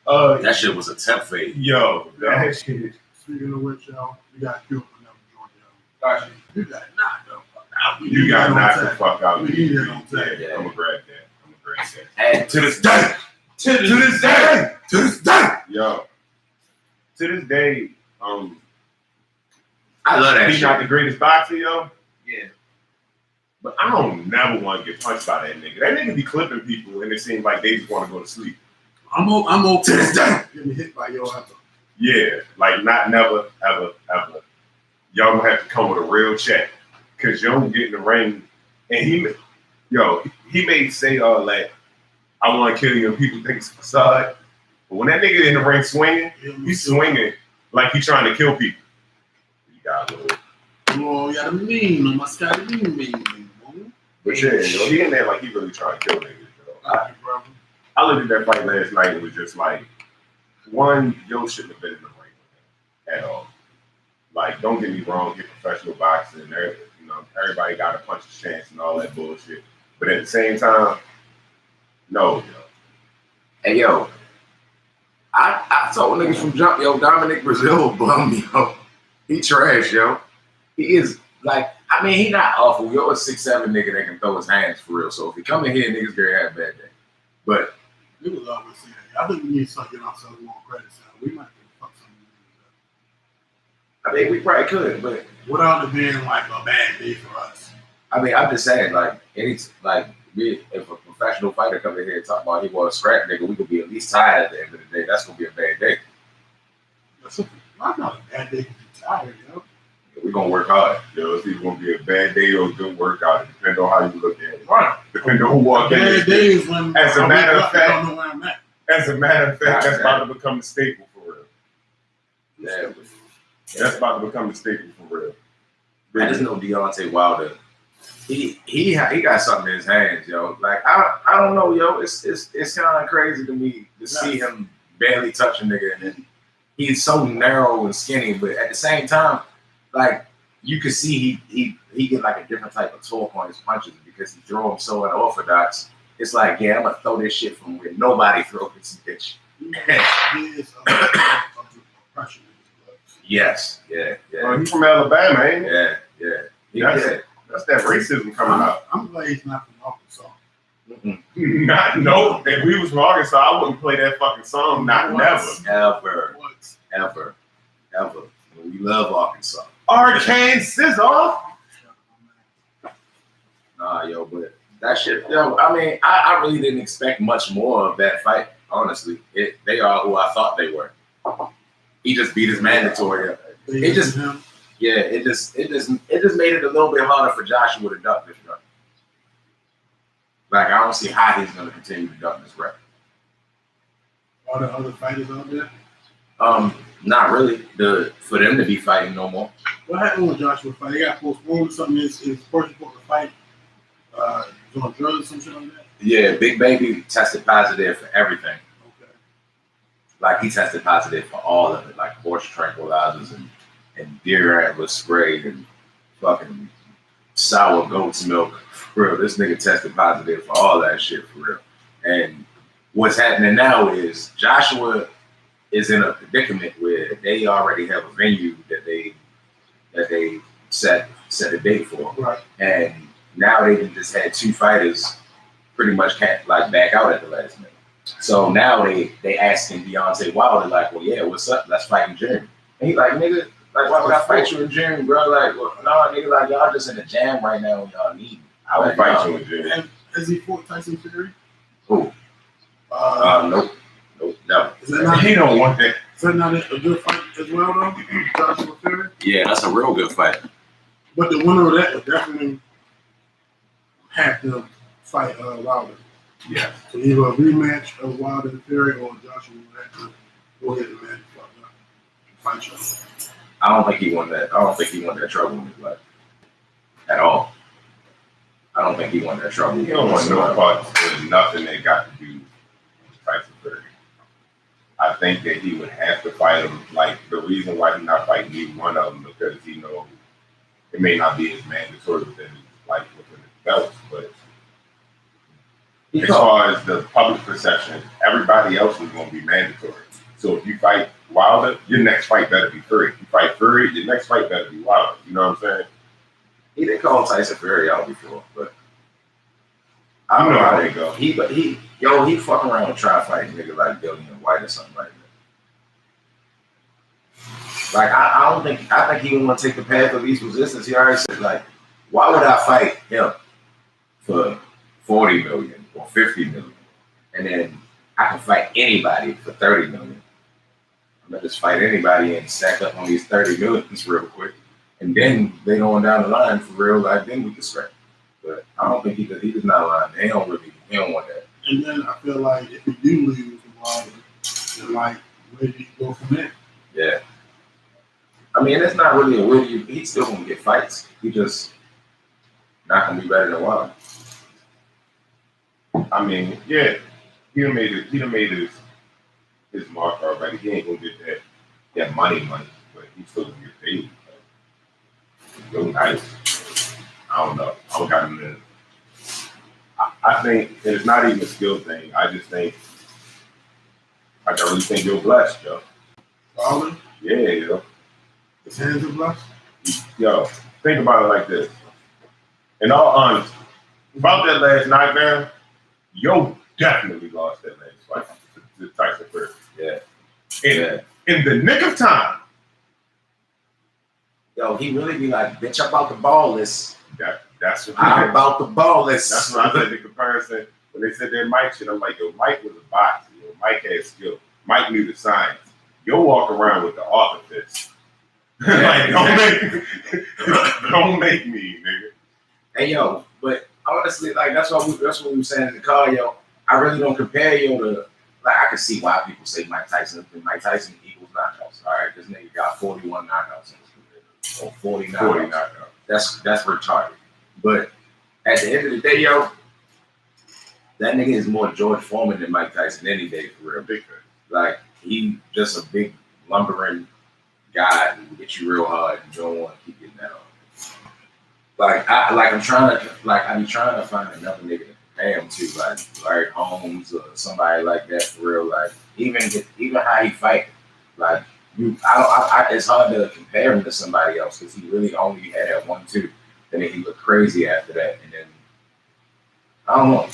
That shit was a temp fade. Yo, that shit. Speaking of which, y'all, you got killed for never joined Gotcha. You got knocked the fuck out. You got knocked the fuck out. We need that on tape. Yeah, I'm gonna grab that. And to this day, to this day. Yo, to this day, I love that he's shit. not the greatest boxer, yo. Yeah. But I don't never want to get punched by that nigga. That nigga be clipping people, and it seems like they just want to go to sleep. I'm okay. To this day. Getting hit by your after. Yeah, like not never, ever. Y'all gonna have to come with a real check, cause you don't get in the ring, and he may say like, I want to kill you, and people think it's a facade. But when that nigga in the ring swinging, he's swinging like he's trying to kill people. You got a little. Oh, yeah, mean. My Scotty mean. But yeah, he in there like he really trying to kill niggas. I looked at that fight last night and it was just like, one, yo shouldn't have been in the ring at all. Like, don't get me wrong, get professional boxing, everybody got a puncher's chance and all that bullshit. But at the same time, no, yo. Hey, yo, I told niggas from jump, yo, Dominic Brazil bum, yo. He trash, yo. He is, like, I mean, he not awful. Yo, a 6'7" nigga that can throw his hands for real. So if he come in here, niggas gonna have a bad day. But we was always saying, I think we need to start getting ourselves more credit. We might fuck some of these. I mean, we probably could, but without it being like a bad day for us. I mean, I'm just saying, like, if a professional fighter come in here and talk about he want to scrap nigga, we could be at least tired at the end of the day. That's gonna be a bad day. I'm not a bad day to be tired, yo. We're gonna work hard. Yo, it's either gonna be a bad day or a good workout. It depends on how you look at it. Right. Depending on who walk in. Bad days when as a matter of I fact, don't know where I'm at. As a matter of fact, that's about to become a staple for real. Yeah. That's about to become a staple for real. I just know Deontay Wilder. He got something in his hands, yo. Like I don't know, yo. It's kind of crazy to me to see him barely touch a nigga, and then he's so narrow and skinny, but at the same time, like you could see he get like a different type of torque on his punches because he throw them so unorthodox. It's like, yeah, I'm gonna throw this shit from where nobody throws this bitch. Yes, yeah. He's from Alabama, ain't he? Yeah. That's that racism coming out. I'm glad he's not from Arkansas. No, if we was from Arkansas, I wouldn't play that fucking song. Ever. We love Arkansas. Arkansas. Nah, yo, but that shit, yo. I mean, I really didn't expect much more of that fight. Honestly, they are who I thought they were. He just beat his mandatory. It just made it a little bit harder for Joshua to duck this rep. Like I don't see how he's gonna continue to duck this rep. Are there other fighters out there? Not really. For them to be fighting no more. What happened with Joshua fight? They got postponed or something. His person supposed to fight. Was on drugs or some shit like that. Yeah, Big Baby tested positive for everything. Okay. Like he tested positive for all of it, like horse tranquilizers and deer antler spray and fucking sour goat's milk. For real, this nigga tested positive for all that shit for real. And what's happening now is Joshua is in a predicament where they already have a venue that they set a date for. Right. And now they just had two fighters pretty much can't like back out at the last minute. So now they asking Deontay Wilder like, well, yeah, what's up? Let's fight in June. And he like, nigga, like, why would I fight you in June, bro? Like, well, no, nigga, like y'all just in the jam right now and y'all need me. I would fight you in June. Has he fought Tyson Fury? Who? Nope, no. He don't want that. Is that not a good fight as well, though? Joshua Fury? Yeah, that's a real good fight. But the winner of that would definitely have to fight Wilder. Yeah. So either a rematch of Wilder and Fury or Joshua would have to go ahead and fight you. I don't think he won that. I don't think he won that trouble in his life at all. I don't think he won that trouble. He don't want no parts with nothing that got to do with Tyson Fury. I think that he would have to fight him. Like the reason why he's not fighting either one of them because he knows it may not be as mandatory within within the belts, but as far as the public perception, everybody else was going to be mandatory. So if you fight Wilder, your next fight better be Fury. If you fight Fury, your next fight better be Wilder. You know what I'm saying? He didn't call Tyson Fury out before, but I don't know how they go. He fuck around and try to fight a nigga like Dillian White or something like that. Like I think he would want to take the path of least resistance. He already said, like, why would I fight him for 40 million or 50 million, and then I can fight anybody for 30 million? I'm gonna just fight anybody and stack up on these 30 millions real quick, and then later on down the line, for real, like, then we can scrap. But I don't think he does not line. He don't want that. And then I feel like if you do lose the Wilder, then like where do you go from there? Yeah. I mean, it's not really a win. He's still gonna get fights. He just not gonna be better than Wilder. I mean, yeah, he done made his mark already. He ain't gonna get that money, but he's still gonna get paid. Yo, nice. I don't know. I don't got him in. I think it's not even a skill thing. I really think you're blessed, yo. Wilder? Yeah, yo. His hands are blessed? Yo, think about it like this. In all honesty, about that last knockdown, yo definitely lost that last fight to Tyson Fury. Yeah. In the nick of time. Yo, he really be like, bitch, I'm about the ball list. That's what I'm about the ball list. That's what I said the comparison. When they said that Mike shit, I'm like, yo, Mike was a boxer. Yo, Mike had skill. Mike knew the science. Yo walk around with the author fist. Like, don't make me, nigga. Hey, yo, but honestly, like, that's what we were saying in the car, yo. I really don't compare yo to, like, I can see why people say Mike Tyson equals knockouts. All right, this nigga got 41 knockouts in his career, or 40 knockouts. That's retarded. But at the end of the day, yo, that nigga is more George Foreman than Mike Tyson any day, for real. Big fan. Like, he just a big lumbering guy who gets you real hard and you don't want to keep getting that on. I be trying to find another nigga to compare him to, like Larry Holmes or somebody like that, for real. Like, even how he fight, like, it's hard to compare him to somebody else because he really only had that 1-2. And then he looked crazy after that. And then, I don't know.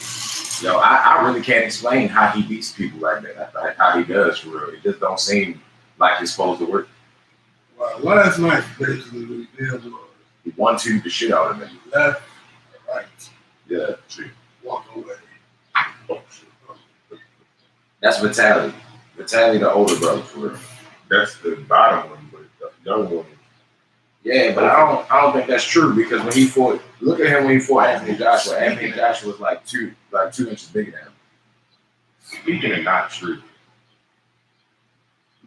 Yo, I really can't explain how he beats people like that. Like, how he does, for real. It just don't seem like it's supposed to work. Well, last night, basically, what he did was He 1-2 the shit out of him. left, right, Yeah. walk away. That's Vitaly. Vitaly, the older brother, for real. That's the bottom one, but the young one. Yeah, but I don't think that's true because when he fought, look at him when he fought Anthony Joshua. Anthony Joshua was like 2 inches bigger than him. Speaking of not true,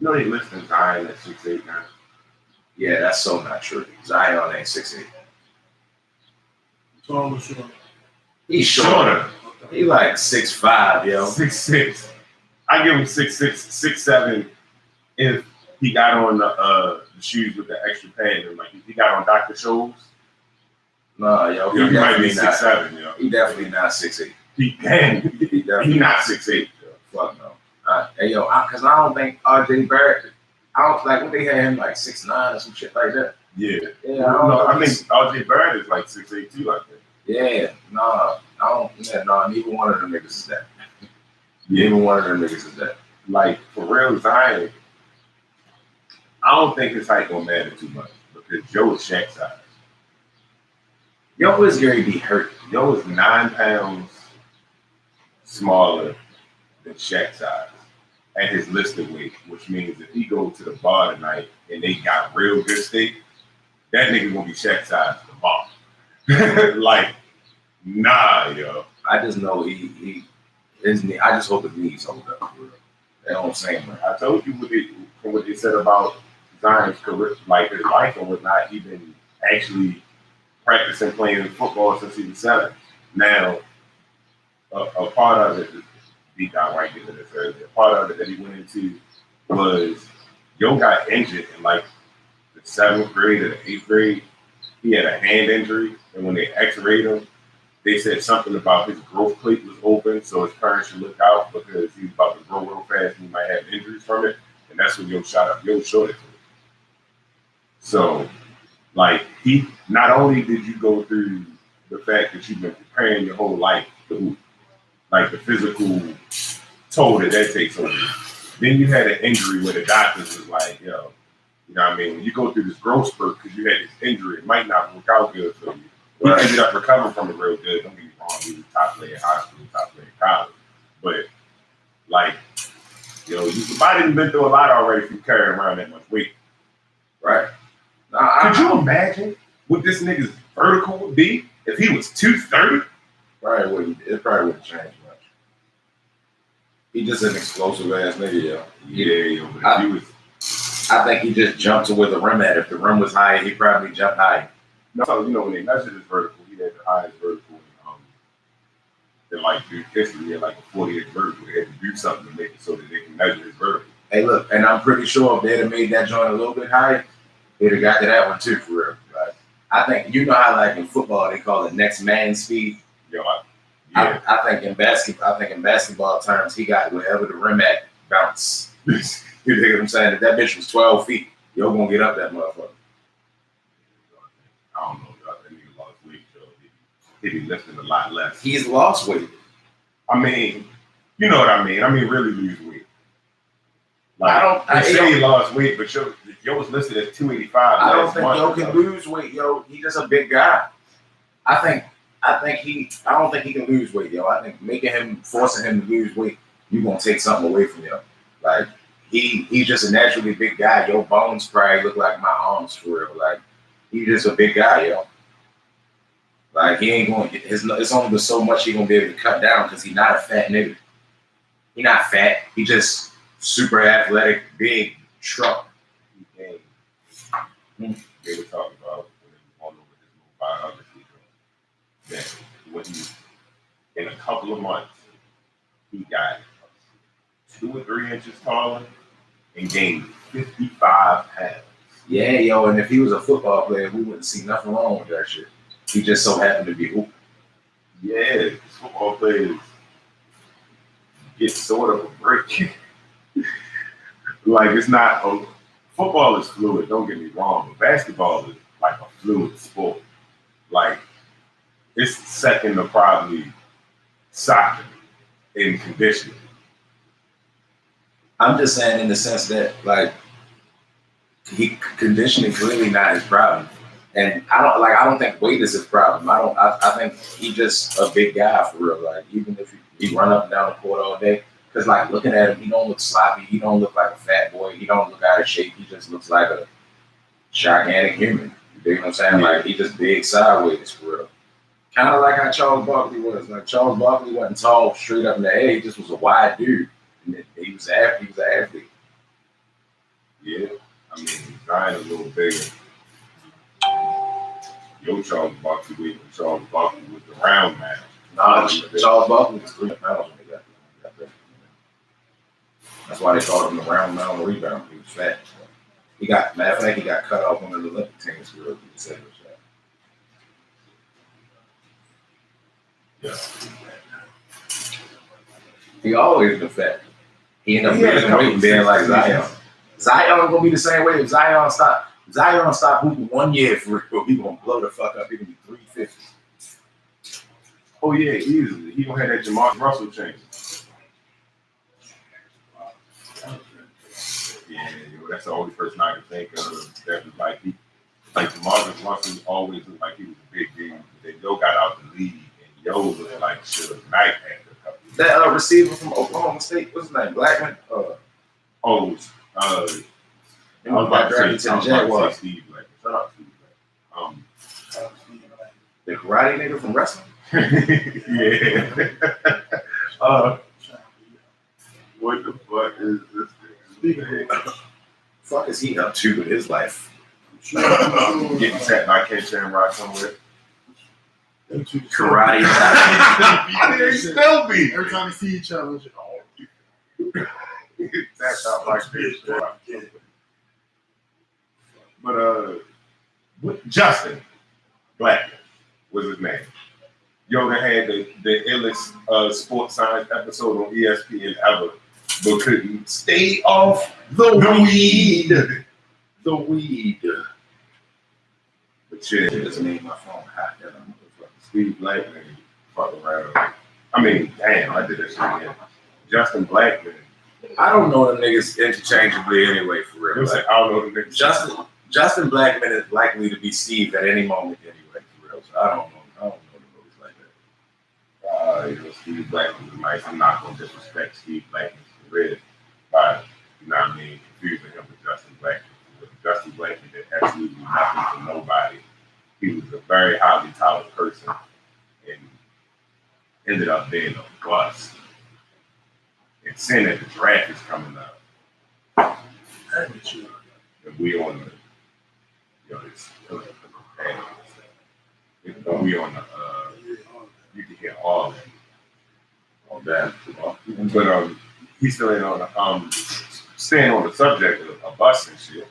you know they listing Zion at 6'8" now. Yeah, that's so not true. Zion ain't 6'8". Tall or short? He's shorter. He like 6'5", yo. 6'6". I give him 6'6", 6'7" if he got on the shoes with the extra padding. Like if he got on Dr. Scholl's. Nah, yo, He might be 6'7", yo. He definitely not 6'8". He not 6'8". Fuck no. Hey, yo, because I don't think R.J. Barrett, I don't like when they had him like 6'9" or some shit like that. Yeah. Yeah, I think R.J. Barrett is like 6'8" too, like that. Yeah, neither one of them niggas is that. Neither one of them niggas is that. Like, for real, Zion, I don't think his height gonna matter too much because Joe is Shaq size. Yo is Gary be hurt. Yo is 9 pounds smaller than Shaq size at his listed weight, which means if he go to the bar tonight and they got real good steak, that nigga gonna be Shaq size at the bar. Like, nah, yo. I just know his knee. I just hope his knees hold up. They don't say much. I told you what they said about Zion's career, like his life and whatnot, even actually practicing playing football since he was 7. Now, a part of it, deep down right into this earlier, a part of it that he went into was Yo got injured in like the 7th grade or the 8th grade. He had a hand injury, and when they x-rayed him, they said something about his growth plate was open, so his parents should look out because he was about to grow real fast and he might have injuries from it. And that's when Yo shot it to it. So, like, he not only did you go through the fact that you've been preparing your whole life to hoop, like the physical toll that takes on you. Then you had an injury where the doctors was like, yo, you know what I mean? When you go through this growth spurt because you had this injury, it might not work out good for you. He ended up recovering from it real good. Don't get me wrong, he was top player in high school, top player in college. But, like, yo, your body's been through a lot already if you carry around that much weight. Right? Could you imagine what this nigga's vertical would be if he was 230? It probably wouldn't change much. He just an explosive ass nigga, yo. Yeah, yo. But I think he just jumped to where the rim at. If the rim was high, he probably jumped high. No, so, you know, when they measured his vertical, he had the highest vertical in like history. He had like a 48 vertical. They had to do something to make it so that they can measure his vertical. Hey, look, and I'm pretty sure if they'd have made that joint a little bit higher, they'd have got to that one too, for real. Like, I think, you know how like in football they call it next man speed? Yo, I think in basketball terms, he got wherever the rim at bounce. You know what I'm saying? If that bitch was 12 feet, you're gonna get up that motherfucker. I don't know, that nigga lost weight, so he be lifting a lot less. He's lost weight. I mean, you know what I mean. I mean, really lose weight. Like, I say he lost weight, but Yo was listed as 285. I don't think Yo can lose weight, yo. He's just a big guy. I don't think he can lose weight, yo. I think forcing him to lose weight, you're gonna take something away from him. Like he's just a naturally big guy. Your bones probably look like my arms for real. Like he's just a big guy, yo. Like he ain't going to get it's only so much he's gonna be able to cut down because he's not a fat nigga. He not fat. He just super athletic, big truck. They were talking about when they were on over his little biography that when he, in a couple of months, he got 2 or 3 inches taller and gained 55 pounds. Yeah, yo, and if he was a football player, we wouldn't see nothing wrong with that shit. He just so happened to be hooping. Yeah, football players get sort of a break. Like it's not. Football is fluid. Don't get me wrong, but basketball is like a fluid sport. Like it's second to probably soccer in conditioning. I'm just saying in the sense that like conditioning clearly not his problem. And I don't think weight is his problem. I think he just a big guy for real. Like even if he run up and down the court all day, because like looking at him, he don't look sloppy. He don't look like a fat boy. He don't look out of shape. He just looks like a gigantic human. You know what I'm saying? Like he just big sideways for real. Kind of like how Charles Barkley was. Like Charles Barkley wasn't tall straight up in the air. He just was a wide dude. And he was an athlete. Yeah, I mean Zion a little bigger. Yo, Charles Barkley weight when Charles Barkley was the round man. Charles Barkley was 3 pounds when he got there. That's why they called him the round mound rebound. He was fat. So matter of fact, he got cut off one of the Olympic teams for rookie December. Yeah. He always been fat. He ended up losing weight and being like Zion. Zion gonna be the same way if Zion stop hooping 1 year for real. He gonna blow the fuck up. He gonna be 350. Oh yeah, easily. He gonna have that Jamal Russell change. Yeah, that's the only person I can think of that was like Jamarcus Russell always looked like he was a big dude. Then Yo got out the league and Yo looked like Suge Knight after a couple of years. That receiver from Oklahoma State, what's his name? Blackman? I was about to say Steve Blackman. Shut up, Steve Blackman. The karate nigga from wrestling? Yeah. What the fuck is this thing? Fuck is he up to with his life? Getting tapped by Ken Shamrock somewhere. Karate. They still be. Every time we see each other, Tapped out by Ken Shamrock. But Justin Blackman was his name. Yoda had the illest sports science episode on ESPN ever, but couldn't stay off the weed. The weed. But shit, It just made my phone hot. Steve Blackman fuck around. I mean, damn, I did that shit again. Justin Blackman. I don't know them niggas interchangeably anyway, for real. Like, I don't know the niggas. Justin Blackman is likely to be Steve at any moment anyway, for real. So I don't know the movies like that. Steve Blackman was nice. I'm not gonna disrespect Steve Blackman's career by, you know what I mean, confusing him with Justin Blackman. Justin Blackman did absolutely nothing for nobody. He was a very highly talented person and ended up being a bust. And seeing that the draft is coming up, and we on the, it's we on the, you can hear all that. But he's still in on the, staying on the subject of bus and shit.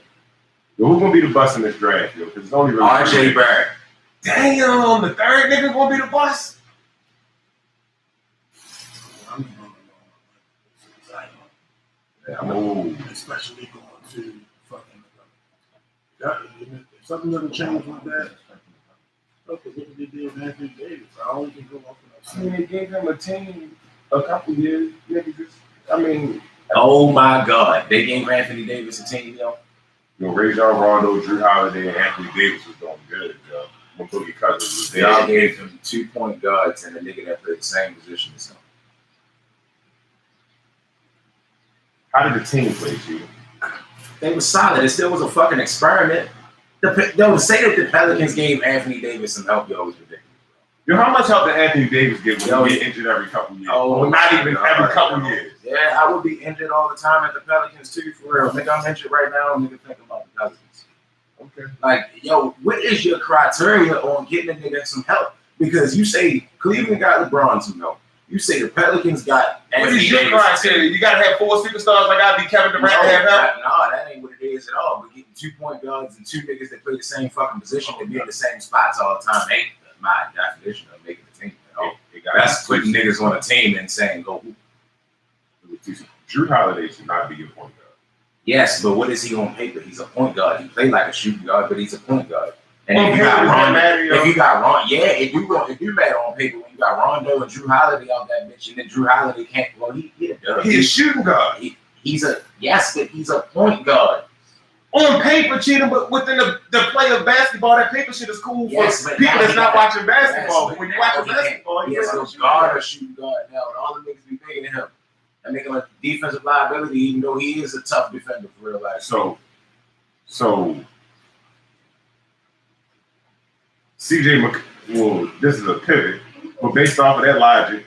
Yo, who's gonna be the bus in this draft, yo? Because it's only really RJ Barrett. Damn, the third nigga gonna be the bus. Especially going to fucking. If something doesn't change like that, look at what they did with Anthony Davis. I always can go off of that. I mean, they gave him a team a couple years. Oh my God, they gave Anthony Davis a team, yo. Rajon Rondo, Drew Holiday, and Anthony Davis was doing good, yo. When Boogie Cousins was there. Y'all gave him 2-point guards and a nigga that played the same position as him. How did the team play, G? They were solid. It still was a fucking experiment. Yo, say that the Pelicans gave Anthony Davis some help, yo, was ridiculous. Yo, how much help did Anthony Davis get when he get injured every couple years? Oh, not even every couple years. Yeah, I would be injured all the time at the Pelicans too, for real. Nigga, I'm injured right now. Nigga, think about the Pelicans. Okay. Like, yo, what is your criteria on getting a nigga some help? Because you say Cleveland got LeBron some help. You say the Pelicans got Anthony Davis. What is your criteria? You gotta have 4 superstars like I be Kevin Durant to have help? No, that ain't what it is at all. But getting 2-point guards and 2 niggas that play the same fucking position and be in the same spots all the time ain't my definition of making a team. That's putting niggas on a team and saying, go hoop. Drew Holiday should not be your point guard. Yes, but what is he on paper? He's a point guard. He played like a shooting guard, but he's a point guard. And if you got Rondo, if you mad on paper when you got Rondo and Drew Holiday out that bitch, and then Drew Holiday can't. Well, he's a shooting guard. He's a point guard. On paper, cheating, but within the play of basketball, that paper shit is cool for people that's not watching basketball. But when you watch basketball, he has a guard or shooting guard now, and all the niggas be bigger than him. And make him a defensive liability, even though he is a tough defender for real life. So CJ well, this is a pivot, but based off of that logic,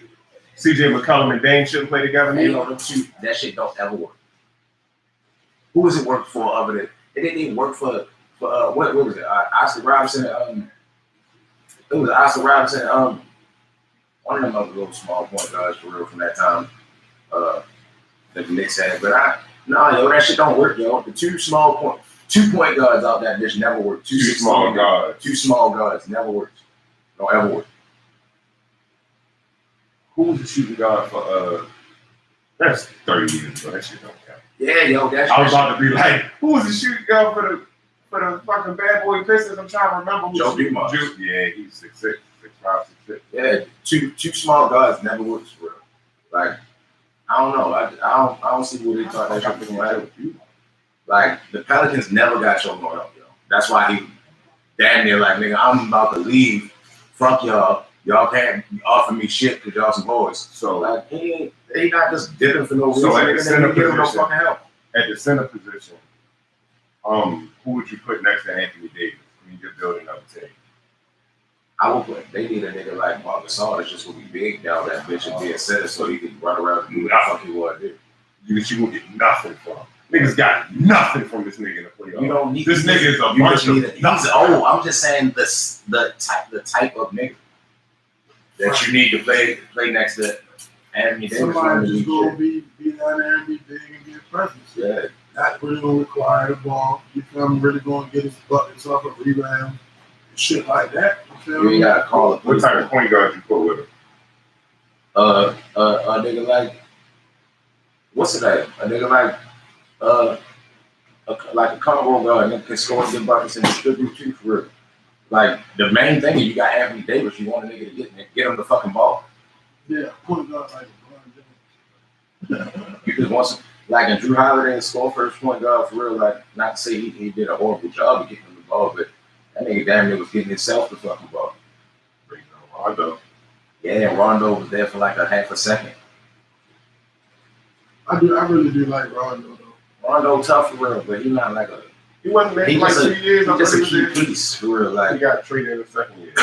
CJ McCollum and Dame shouldn't play together. That shit don't ever work. Who does it work for other than it didn't work for what was it? Oscar Robinson. It was Oscar Robinson. One of them other little small point guards for real from that time. That the Knicks had, but that shit don't work, yo. The 2-point guards out that bitch never work. Two small guards never works. Don't ever work. Who was the shooting guard for? That's 30 years ago. That shit don't count. Yeah, yo, I was about to be like, who was the shooting guard for the fucking bad boy Pistons? I'm trying to remember. Joe Dumars. Yeah, he's 6'6", 6'5", 6'6". Yeah, two small guards never works for real. Like, I don't know. I don't see what they thought that shit was gonna happen. Like, the Pelicans never got your no help, yo. That's why he damn near like, nigga, I'm about to leave. Fuck y'all. Y'all can't offer me shit because y'all some boys. So like, he not just dipping for no reason. So at the center position, no fucking help. At the center position, who would you put next to Anthony Davis when you're building up a team? I would put. They need a nigga like Marc Gasol that's just gonna be big down that bitch and be a center so he can run around and do what the fuck he want to do. You won't get nothing from him. Niggas got nothing from this nigga in the playoffs. You don't need this nigga is a bunch of nothing. I'm just saying the type of nigga that you need to play next to Anthony Davis. Somebody just gonna be down there and be big and get presence. Yeah. Not really gonna require the ball. You feel me? Really gonna get his buckets off of rebound. shit like that. You ain't gotta call it. What type of point guard you put with him? A nigga like, what's it like? A nigga like, like a combo guard that can score and get buckets and distribute too for real. Like the main thing is you got Anthony Davis. You want a nigga to get him the fucking ball. Yeah, point guard like LeBron James. You just want some, like, and Drew Holiday score first point guard for real. Like, not to say he did a horrible job of getting him the ball, but that nigga damn near was getting himself the fucking ball. Rondo. Yeah, Rondo was there for like a half a second. I really do like Rondo though. Rondo tough for real, but he's not like a. He wasn't there for like 2 years. He's just a key piece for real. Like he got traded in the second year.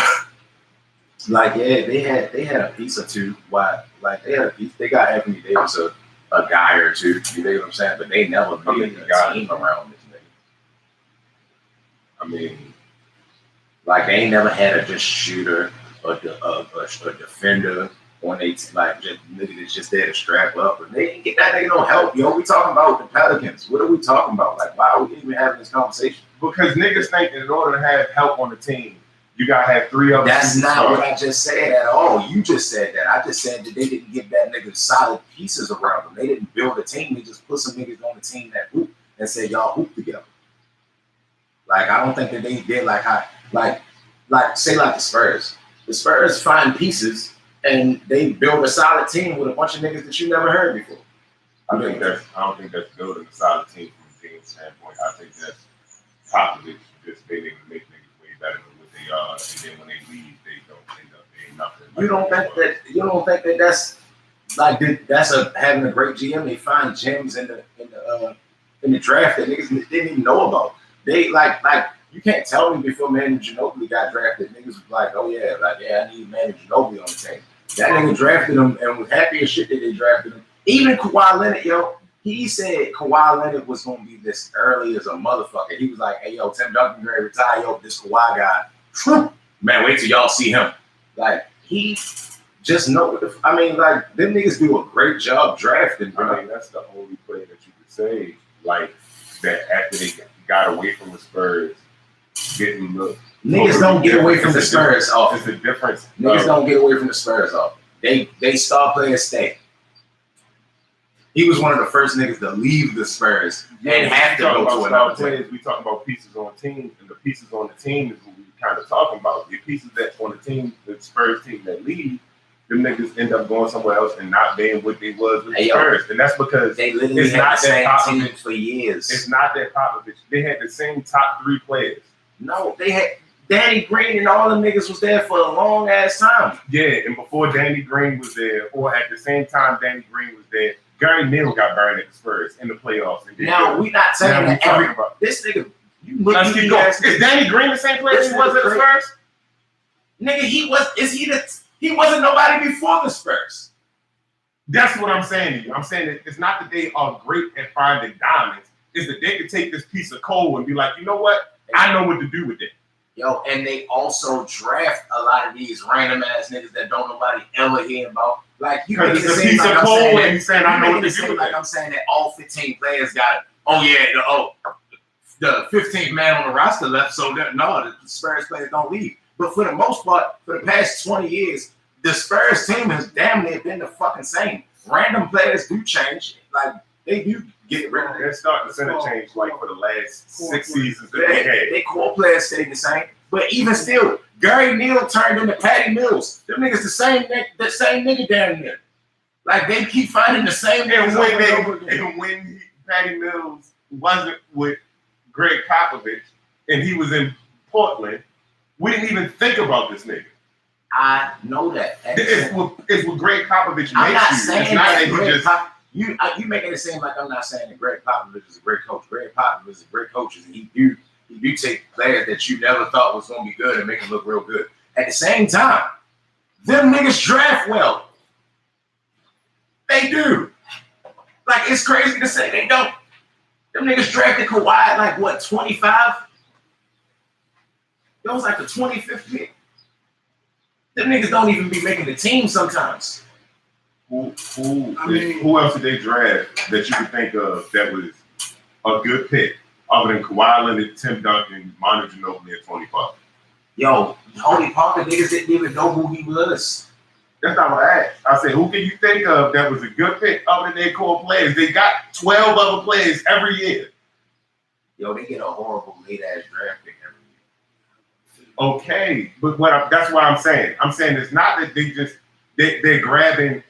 Like yeah, they had a piece or two. Why? Like they had a piece. They got Anthony Davis a guy or two. You know what I'm saying? But they never made a team around this nigga. I mean, like they ain't never had a just shooter or a defender on they like just nigga that's just there to strap up. But they didn't get that nigga no help. Yo, we talking about the Pelicans. What are we talking about? Like why are we even having this conversation? Because niggas think in order to have help on the team, you gotta have 3 other. That's not what I just said at all. You just said that. I just said that they didn't give that nigga solid pieces around them. They didn't build a team. They just put some niggas on the team that hoop and said y'all hoop together. Like I don't think that they did like say like the Spurs. The Spurs find pieces and they build a solid team with a bunch of niggas that you never heard before. I don't think that's building a solid team from a team standpoint. I think that's Popovich just they didn't make niggas way better than what they are, and then when they leave, they don't end up being nothing. You don't think that that's like that's having a great GM? They find gems in the draft that niggas didn't even know about. They like you can't tell me before Manu Ginobili got drafted, niggas was like, oh yeah, I need Manu Ginobili on the team. That nigga drafted him and was happy as shit that they drafted him. Even Kawhi Leonard, yo, he said Kawhi Leonard was gonna be this early as a motherfucker. He was like, hey yo, Tim Duncan gonna retire, yo, this Kawhi guy. Man, wait till y'all see him. Like he just know what I mean, like them niggas do a great job drafting, bro. I mean, that's the only player that you could say, like, that after they got away from the Spurs, getting look. Niggas don't get away from the Spurs off. It's the difference. Niggas don't get away from the Spurs off. They star players stay. He was one of the first niggas to leave the Spurs and have to go to another team. We talk about pieces on team, and the pieces on the team is what we kind of talking about. The pieces that's on the team, the Spurs team that leave, them niggas end up going somewhere else and not being what they was with the Spurs. And that's because they literally had the same team for years. It's not that Popovich. They had the same top 3 players. No, they had Danny Green and all them niggas was there for a long ass time. Yeah, and before Danny Green was there, or at the same time Danny Green was there, Gary Neal got burned at the Spurs in the playoffs. Now we not saying that this nigga. You look at is Danny Green the same player he was at the Spurs? Nigga, he wasn't nobody before the Spurs. That's what I'm saying to you. I'm saying that it's not that they are great at finding diamonds. It's that they could take this piece of coal and be like, you know what? I know what to do with it. Yo, and they also draft a lot of these random ass niggas that don't nobody ever hear about. Like you make it seem like I'm saying I know what to do with it. I'm saying that all 15 players got the 15th man on the roster left, so that the Spurs players don't leave. But for the most part, for the past 20 years, the Spurs team has damn near been the fucking same. Random players do change. Like they do get rid of it. They're starting to change like for the last 6 seasons that they had. Their core players stayed the same. But even still, Gary Neal turned into Patty Mills. Them niggas the same nigga down there. Like they keep finding the same niggas. And when Patty Mills wasn't with Greg Popovich and he was in Portland, we didn't even think about this nigga. I know that. It's what Greg Popovich I'm makes not you. saying it's not that he just. you making it seem like I'm not saying that Greg Popovich is a great coach. Greg Popovich is a great coach, and he do take players that you never thought was gonna be good and make them look real good. At the same time, them niggas draft well. They do. Like it's crazy to say they don't. Them niggas drafted Kawhi at like what 25? That was like the 25th pick. Them niggas don't even be making the team sometimes. Who else did they draft that you could think of that was a good pick other than Kawhi Leonard, Tim Duncan, Manu Ginobili at 25? Yo, Tony Parker niggas didn't even know who he was. That's not what I asked. I said, who can you think of that was a good pick other than their core players? They got 12 other players every year. Yo, they get a horrible late-ass draft pick every year. Okay, but that's what I'm saying. I'm saying it's not that they're grabbing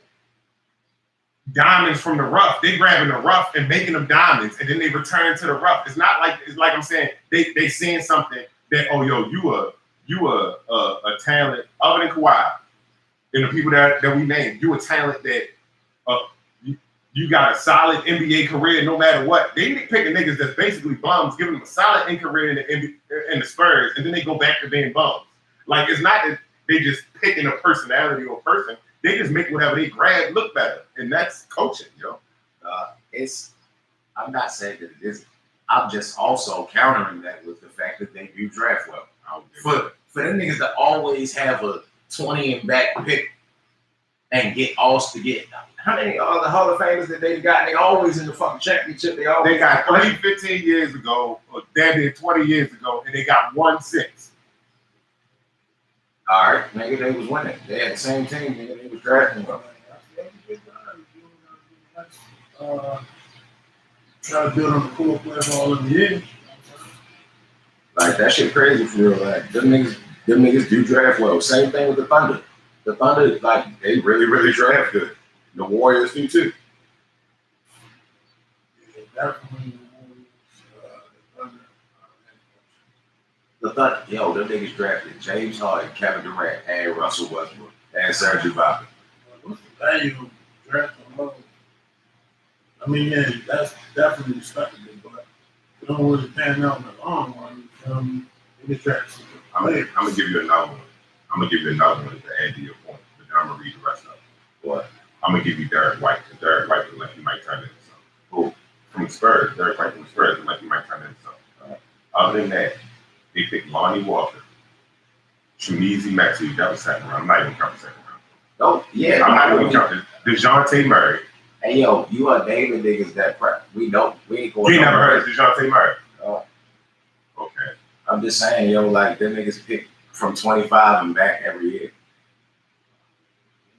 diamonds from the rough. They're grabbing the rough and making them diamonds, and then they return to the rough. It's like I'm saying they seeing something that, oh, yo, you a talent other than Kawhi and the people that we named. You a talent that you got a solid NBA career no matter what. They picking niggas that's basically bums, giving them a solid career in the Spurs, and then they go back to being bums. Like, it's not that they just picking a personality or a person. They just make whatever they grab look better, and that's coaching, yo. I'm not saying that it isn't. I'm just also countering that with the fact that they do draft well. For them niggas to always have a 20 and back pick and get how many other Hall of Famers that they got? They always in the fucking championship. They got 15 years ago, or damn near 20 years ago, and they got 1-6. All right, nigga, they was winning. They had the same team, nigga. They was drafting well. Try to build on the core player for all of the years. Like, that shit crazy for real. Like, them niggas do draft well. Same thing with the Thunder. The Thunder, like, they really, really draft good. The Warriors do too. The Thunder, yo, them niggas drafted James Harden, Kevin Durant, and Russell Westbrook, and Serge Ibaka. What's the value of drafting alone? I mean, yeah, that's definitely respectable, but it don't really pan out in the long run. In the drafts. I'm gonna give you another one. I'm gonna give you another one to add to your point, but then I'm gonna read the rest of it. What? I'm gonna give you Derek White, because Derek White looks like he might turn into something. Who? From the Spurs. Derek White from the Spurs looks like he might turn into something. Other than that, they picked Lonnie Walker, Chimezie Metu. That was second round. I'm not even counting second round. Oh, yeah. I'm not even counting DeJounte Murray. Hey, yo, you are naming niggas that prep. We ain't going. You never heard of DeJounte Murray? Okay. I'm just saying, yo, like, them niggas pick from 25 and back every year.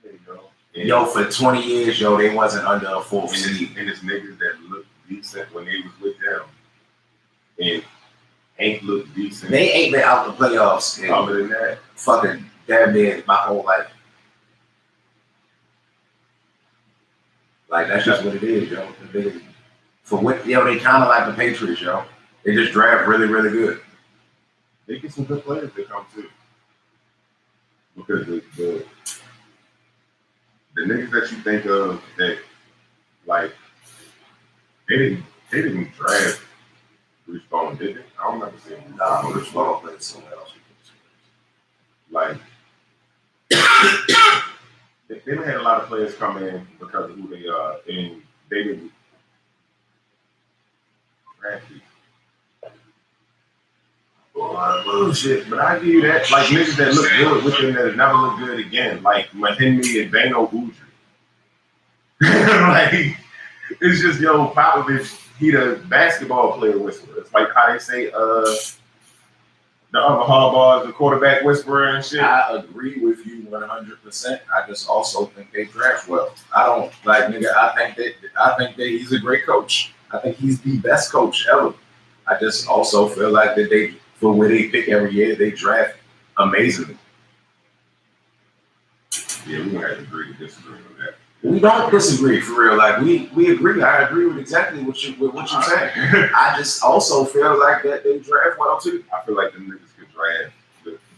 There you go. Yo, for 20 years, yo, they wasn't under a fourth seed. And it's niggas that looked decent when they was with them. And ain't looked decent. They ain't been out the playoffs. Other than that, fucking damn near my whole life. Like, that's just what it is, yo. For what, yo, they kind of like the Patriots, yo. They just draft really, really good. They get some good players that come too. Because the niggas that you think of that, like, they didn't draft Bruce Bowen, did they? I don't remember seeing Bruce Nah, Bowen. Bruce Bowen played somewhere else. Like, they didn't have a lot of players come in because of who they are, and they didn't draft people. A lot of bullshit, but I give you that. Like, niggas that look good with them that never look good again, like Mahimi and Bano Uju. Like, it's just, yo, Popovich, he the basketball player whisperer. It's like how they say, the other Harbaugh is the quarterback whisperer and shit. I agree with you 100%. I just also think they draft well. I don't, like, nigga, I think that he's a great coach. I think he's the best coach ever. I just also feel like that for where they pick every year, they draft amazingly. Yeah, we're gonna have to agree to disagree on that. We don't disagree for real. Like, we agree. I agree with exactly what you're saying. I just also feel like that they draft well too. I feel like the niggas could draft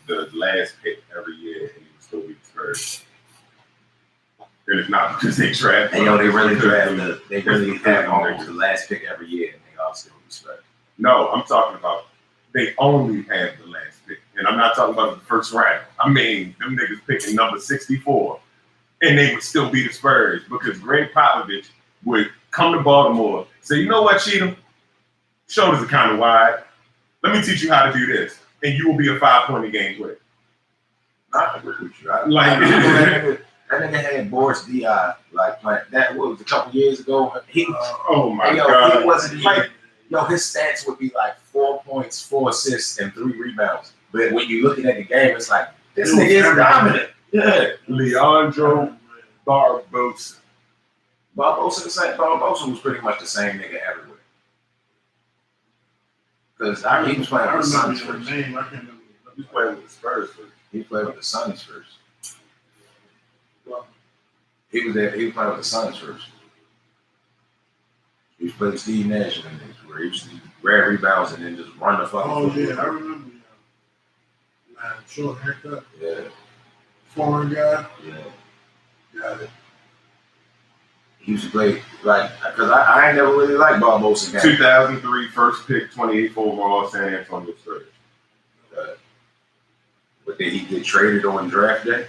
the last pick every year and he would still be the Spurs. And it's not because they draft. And yo, they really have almost the last pick every year and they all still be Spurs. No, I'm talking about they only have the last pick. And I'm not talking about the first round. I mean, them niggas picking number 64. And they would still be the Spurs because Greg Popovich would come to Baltimore, say, you know what, Cheatham? Shoulders are kind of wide. Let me teach you how to do this. And you will be a 5-point a game player. I agree with you. That nigga had Boris D.I. like playing that was a couple years ago. Oh my God. He wasn't like, yo, his stats would be like 4 points, 4 assists, and 3 rebounds. But when you looking at the game, it's like this nigga is dominant. Yeah, Leandro Barbosa. Barbosa the same. Barbosa was pretty much the same nigga everywhere. Because he was playing with the Suns first. Name, I can't remember. He was playing with the Spurs first. He played with the Suns first. Well, He was playing with the Suns first. He was playing Steve Nash in the mix, where he used to grab rebounds and then just run the fucking. oh yeah, I remember. Man, short haircut. Yeah. Foreign guy. Yeah. Got it. He used to play like because I ain't never really liked Barbosa. 2003 first pick, 28th overall, San Antonio Spurs. But did he get traded on draft day?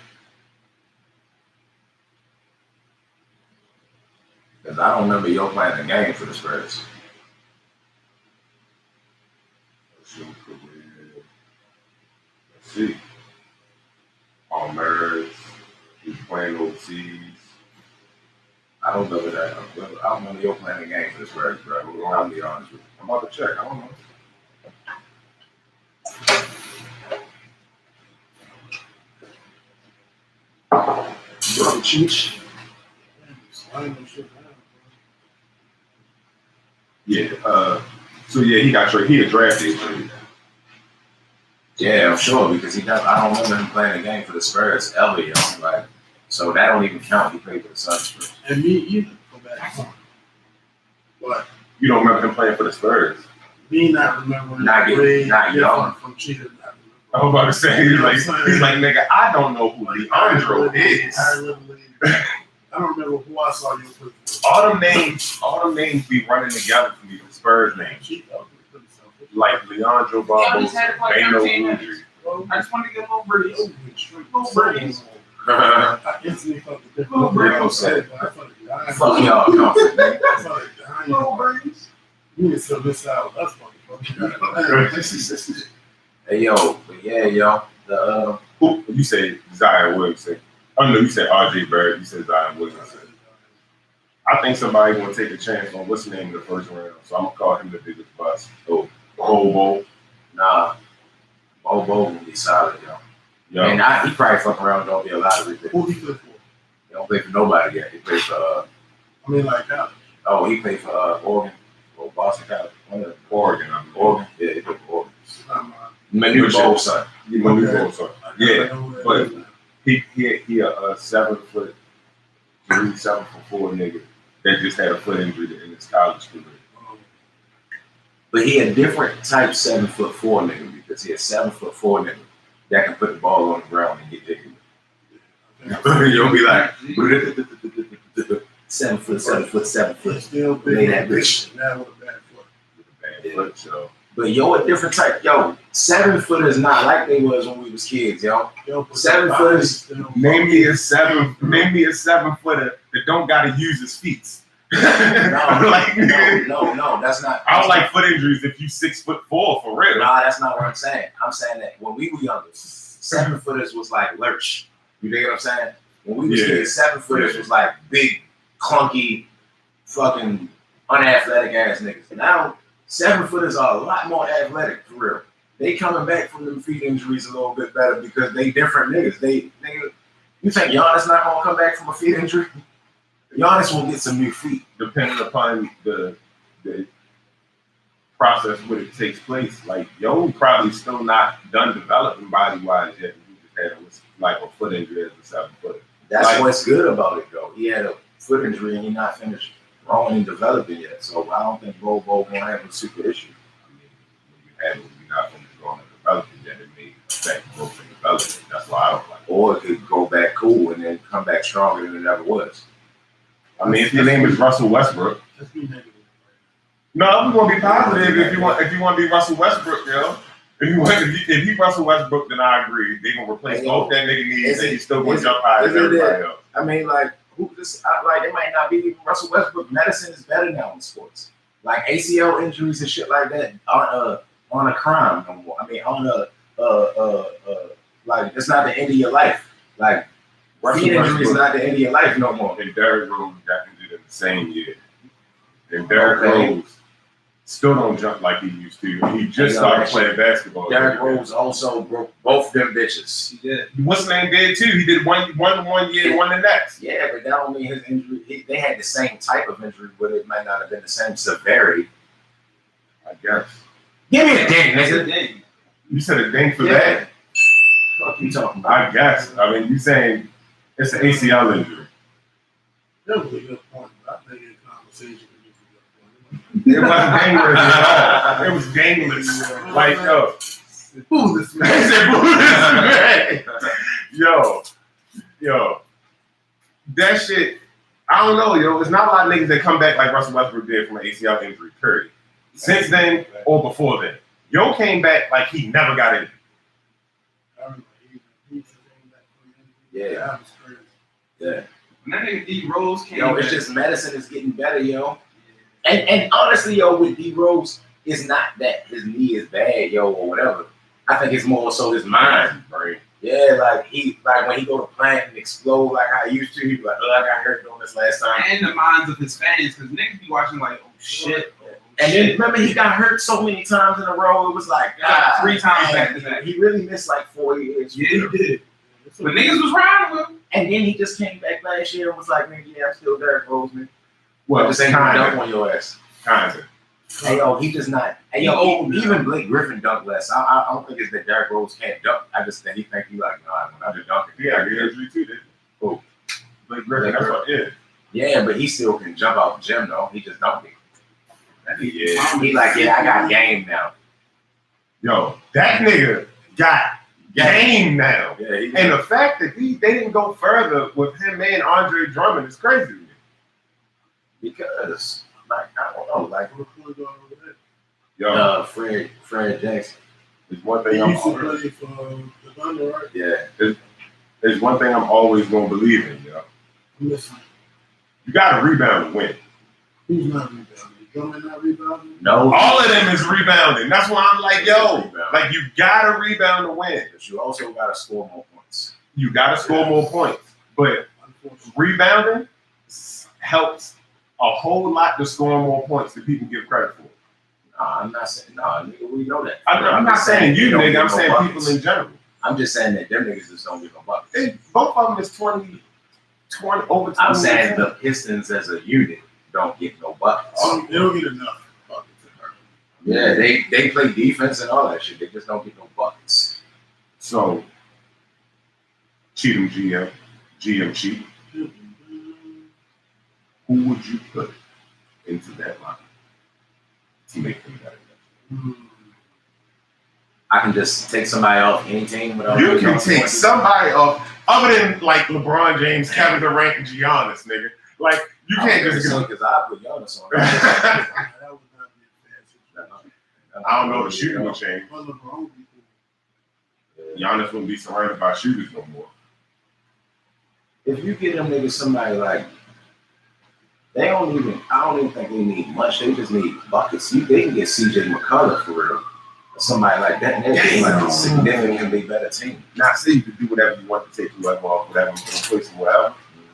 Because I don't remember Yo playing a game for the Spurs. Let's see. Almers, he was playing overseas. I don't remember that. I don't remember Yo playing a game for the Spurs, bro. I'll be honest with you. I'm about to check. I don't know. Brother Cheech. Yeah. So yeah, he got traded. He a drafted. Yeah, I'm sure because I don't remember him playing a game for the Spurs ever, yo. Like, so that don't even count. He played for the Suns first. And me either. Go back. But You don't remember him playing for the Spurs? me not remembering. Not young. From Cheetah. I was about to say, he's like, nigga, I don't know who Leandro is. I don't remember who I saw you play for. All them names be running together for me. The Spurs names, like Leandro Barbosa, Bano Udry. I just wanted to get a little breeze. Little breeze. I instantly felt the difference. Bro said, Fuck fuck y'all, comfort. Little breeze. You need to miss out. That's funny. Hey yo, but yeah, yo, the Who you say Zion Williamson? Oh no, you said RJ Barrett. You said Zion Williamson. I think somebody gonna take a chance on what's the name of the first round, so I'm gonna call him the biggest bust. Oh, Bobo. nah, Bobo will be solid, yo. Yo, And he probably fuck around. Don't be a lottery pick. Who he play for? He don't play for nobody yet. He plays for I mean, like that. he played for Oregon or Boston College. Oregon. Oregon, yeah, he played for Oregon. Manu Manu Bol son. Manu Okay. Bol son. Yeah, but he a 7 foot 3, 7 foot 4 nigga that just had a foot injury in his college career. But he a different type 7'4" nigga because he a 7'4" nigga that can put the ball on the ground and get jiggy. You'll be like 7 foot. Still big. Lay that bitch. Now with a bad foot. Bad foot, so. But yo, a different type. Yo, 7-footers not like they was when we was kids, yo. 7-footers. Name me a 7 footer that don't gotta use his feet. No, that's not. I don't like foot injuries if you 6'4" for real. Nah, that's not what I'm saying. I'm saying that when we were younger, 7-footers was like lurch. You know what I'm saying? When we was kids, 7-footers was like big, clunky, fucking unathletic ass niggas. Now 7-footers are a lot more athletic for real. They coming back from them feet injuries a little bit better because they different niggas. You think Giannis not gonna come back from a feet injury? Giannis will get some new feet. Depending upon the process when it takes place. Like, yo, probably still not done developing body-wise yet. He just had like a foot injury as a 7-footer. That's like, what's good about it, though. He had a foot injury and he's not finished growing and developing yet. So I don't think Bobo gonna have a super issue. I mean, when you're not finished growing and developing yet, it may affect growth and development. That's why I don't like it. Or it could go back cool and then come back stronger than it ever was. I mean, if your name is Russell Westbrook, Just be negative. no, I'm gonna be positive if you want to be Russell Westbrook, yo. If he Russell Westbrook, then I agree. They gonna replace both that nigga needs, and he's still gonna jump higher than everybody else. I mean, like, it might not be even Russell Westbrook. Medicine is better now in sports. Like ACL injuries and shit like that aren't on a crime no more. I mean, on like it's not the end of your life. Like feet injury is not the end of your life no more. And Derrick Rose got injured in the same year. And Derrick Rose still don't jump like he used to. He just started playing basketball. Derrick Rose also broke both them bitches. He did. What's his name did too? He did one year, one the next. Yeah, but that don't mean his injury. They had the same type of injury, but it might not have been the same severity. I guess. Give me a ding, That's nigga. a ding. You said a ding for that? What you talking about? I guess. I mean, you saying it's an ACL injury. That was a good point, but I think in conversation, It wasn't dangerous at all. It was dangerous. Like, yo. who this He man? said, "Boo this man." Yo. That shit, I don't know, yo. There's not a lot of niggas that come back like Russell Westbrook did from an ACL injury, period. Since then or before then. Yo came back like he never got injured. Yeah. That was crazy. Yeah. When that nigga D Rose came Yo, it's back, just medicine is getting better, yo. And honestly, yo, with D Rose, it's not that his knee is bad, yo, or whatever. I think it's more so his mind, right? Yeah, like when he go to plant and explode like how he used to, he be like, oh, I got hurt doing this last time. and the minds of his fans, because niggas be watching like, oh shit. And then remember he got hurt so many times in a row. It was like God, 3 times man, back to back. He really missed like 4 years. Yeah, he did. But niggas was riding with him. And then he just came back last year and was like, man, yeah, I'm still Derrick Rose, man. Well, Just ain't gonna dunk on your ass. Kinda. Hey yo, he just not. Hey yo, even Blake Griffin dunked less. I don't think it's that Derrick Rose can't dunk. I just think he think he like, nah, when I just dunk it. Yeah, I get injury too, didn't he? Who? Blake Griffin, that's what it is. Yeah, but he still can jump out the gym though. He just don't it. Yeah. He like, yeah, I got game now. Yo, that nigga got game now. Yeah, he, And the fact that they didn't go further with him and Andre Drummond is crazy to me. because like I don't know, like What's going on over there? Yo, Fred Jackson. there's one He thing I'm used to always, play for the Thunder, right? Yeah. there's one thing I'm always gonna believe in, yo. Listen, You gotta rebound to win. who's not rebounding? Drummond not rebounding? No. All of them is rebounding. That's why I'm like, yo, like you gotta rebound to win. But you also gotta score more points. You gotta score more points. But Unfortunately. rebounding helps a whole lot to score more points than people give credit for. Nah, I'm not saying nigga, we know that. I'm not saying you, they don't nigga. get I'm no saying buckets. people in general. I'm just saying that them niggas just don't get no buckets. Both of them is 20 over 20. I'm saying the Pistons as a unit don't get no buckets. They don't get enough buckets to hurt. Yeah, they play defense and all that shit. They just don't get no buckets. So, cheat 'em GM cheat. Who would you put into that line to make them better? I can just take somebody off any team without. You can take somebody off other than like LeBron James, Kevin Durant, and Giannis, nigga. Like you can't just get. because I put Giannis on. That would not be a fancy. I don't know the shooting will change. But LeBron people, Giannis wouldn't be surrounded by shooters no more. If you get them niggas somebody like, I don't even think they need much. They just need buckets. They can get CJ McCullough for real. Or somebody like that. And they're getting like a significantly better team. Now, I say you can do whatever you want to take whoever off, whatever, put in place or whatever.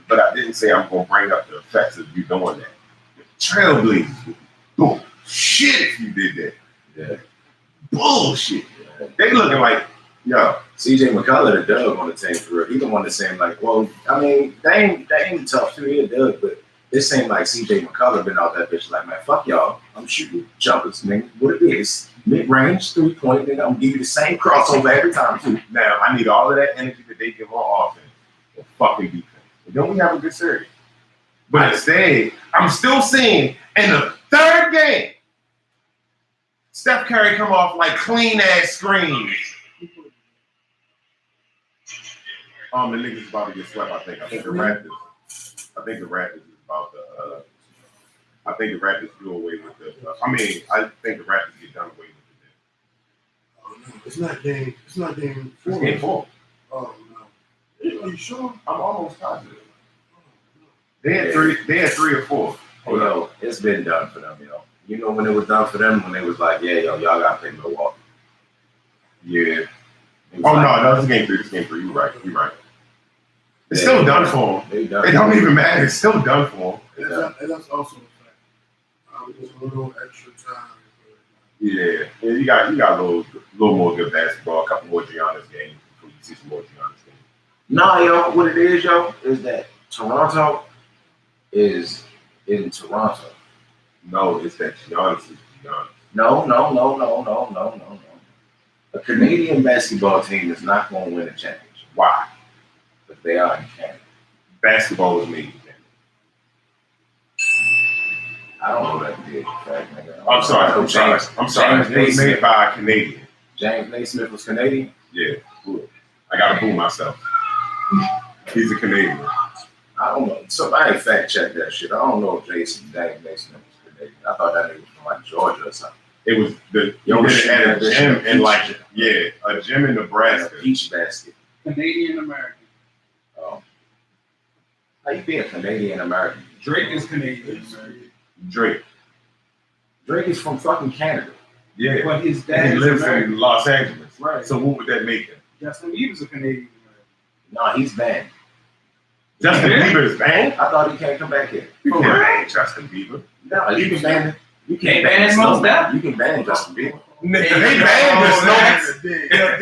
But I didn't say I'm going to bring up the effects of you doing that. Trailblazers, boom, shit if you did that. Yeah. Bullshit. They looking like, yo, CJ McCullough, the dub on the team for real. He the one that's saying like, well, I mean, they ain't tough too. He a dub, but it seemed like CJ McCullough been out that bitch like, man, fuck y'all. I'm shooting jumpers, nigga. What it is, mid-range, 3-point, nigga. I'm gonna give you the same crossover every time too. now I need all of that energy that they give on offense for fucking defense. And then we have a good series. But instead, I'm still seeing in the third game, Steph Curry come off like clean ass screens. The niggas about to get swept. I think the Raptors. I think the Raptors is about to. I think the Raptors do away with the. I think the Raptors get done away with it. oh no, it's not game. It's not game It's 4. game 4. Oh no. Are you sure? I'm almost positive. Oh, no. They had 3. They had 3 or 4. Hey, yo, it's been done for them, yo. You know when it was done for them, when they was like, yeah, yo, y'all gotta play Milwaukee. Yeah. It was Oh like, no, it's game 3. It's game 3. You're right. It's yeah, still done for them. They done. It don't even matter. It's still done for them. And that's also a fact. There's a little extra time Yeah, you got a little more good basketball, a couple more Giannis games before you see some more Giannis games. Nah, yo, what it is, yo, is that Toronto is in Toronto. No, it's that Giannis is Giannis. No. A Canadian basketball team is not going to win a championship. Why? Because they are in Canada. Basketball was made in Canada. I don't know that big fact, nigga. I'm sorry. James It was made by a Canadian. James Naismith was Canadian? Yeah. I gotta boo myself. He's a Canadian. I don't know. Somebody fact check that shit. I don't know if James Naismith was Canadian. I thought that nigga was from like Georgia or something. It was the Yo, at shit, a that gym shit, in like a gym in Nebraska. Peach basket. Canadian American. How you be a Canadian American? Drake is Canadian American. Drake. Drake is from fucking Canada. Yeah. But his dad He is lives American. in Los Angeles. Right. So what would that make him? Justin Bieber's a Canadian American. No, he's banned. Justin Yeah. Bieber is banned? I thought he can't come back here. You can't ban Justin Bieber. No, you can ban him. You They can't ban ban most Snowman. of You can ban Justin Bieber. Nigga, they banned the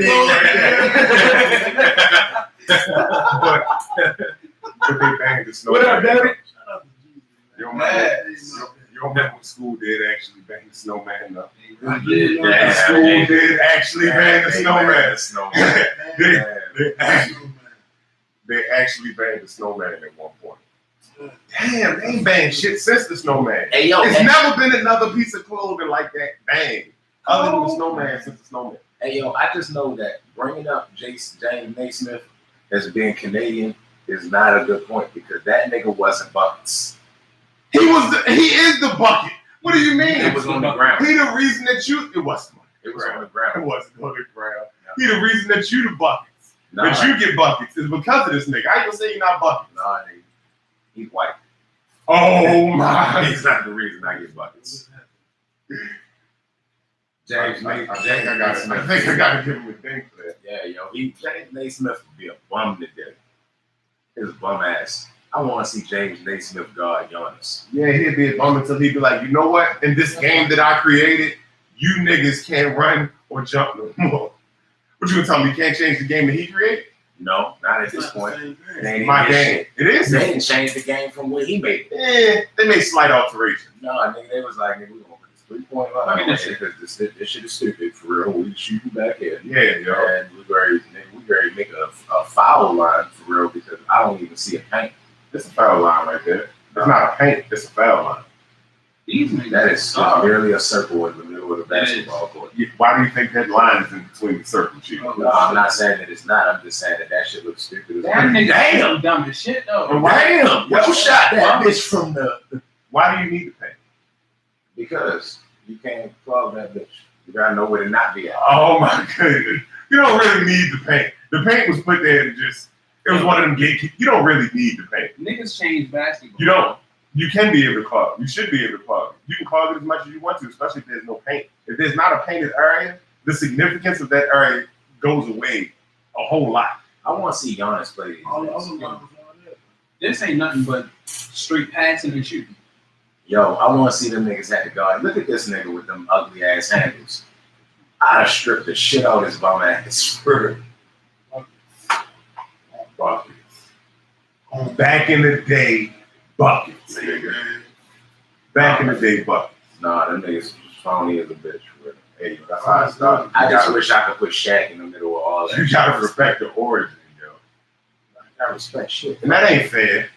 But they banned the Snowman. What up, Daddy? Your man when school did actually ban the Snowman though. Yeah, School did actually ban the Snowman. Snowman. They actually banned the Snowman at one point. Damn, they ain't banned shit since the Snowman. Hey, yo, It's never been another piece of clothing like that bang. Other than the Snowman since the Snowman. Hey, yo, I just know that bringing up James Naismith as being Canadian is not a good point because that nigga wasn't buckets. He is the bucket. What do you mean? It was on the ground. He the reason that It was on the It ground. wasn't on the ground. He the reason that you the buckets. Nah, That you get buckets is because of this nigga. I ain't gonna say you're not buckets. nah, nigga. He's white. Oh my. He's not the reason I get buckets. James I Naismith. think I gotta give him a thing for that. Yeah, yo, James Naismith would be a bum today. His bum ass. I want to see James Naismith guard Giannis. Yeah, he'd be a bum until he'd be like, you know what? In this game that I created, you niggas can't run or jump no more. What you gonna tell me? You can't change the game that he created? No, not at this point. They ain't My even game. It is. They didn't change the game from when he made it. Yeah, they made slight alterations. No, nigga, they was like, nigga, we gonna put this 3-point line on this because this shit is stupid for real. We shooting back here. Yeah, yo. And we ready to make a foul line for real because I don't even see a paint. It's a foul line right there. It's not a paint. It's a foul line. These niggas That is merely a circle in the middle of the basketball court. Why do you think that line is in between the circle, Chief? No, I'm not saying that it's not. I'm just saying that shit looks stupid. That nigga dumb as shit though. Damn! Yo, shot that bitch from the. Why do you need the paint? Because you can't plug that bitch. You gotta know where to not be at. Oh my goodness. You don't really need the paint. The paint was put there to just, it was one of them gatekeepers. You don't really need the paint. Niggas change basketball. You don't. You can be able to clog. You should be able to clog. You can clog it as much as you want to, especially if there's no paint. If there's not a painted area, the significance of that area goes away a whole lot. I want to see Giannis play these. This ain't nothing but straight passing and shooting. Yo, I want to see them niggas at the guard. Look at this nigga with them ugly ass handles. I'd have stripped the shit out of his bum ass. Buckets. Back in the day, buckets, nigga. Back in the day, buckets. Nah, them niggas phony as a bitch. For real. Hey, that's how I started. I just wish I could put Shaq in the middle of all that. You gotta respect the origin, yo. I respect shit. And that ain't fair.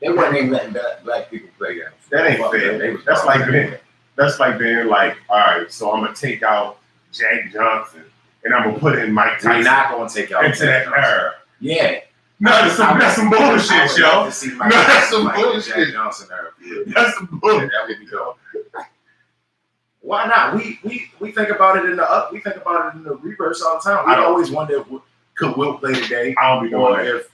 They weren't even letting black people play that. That ain't fair. That's like being like, all right, so I'm gonna take out Jack Johnson and I'm gonna put in Mike Tyson. We're not gonna take out into that era. Yeah. No, that's some bullshit, yo. No, that's some bullshit. Jack Johnson era. That's some bullshit. That would be dope. Why not? We think about it in the reverse all the time. We always wonder could Wilt play today? I don't be doing that.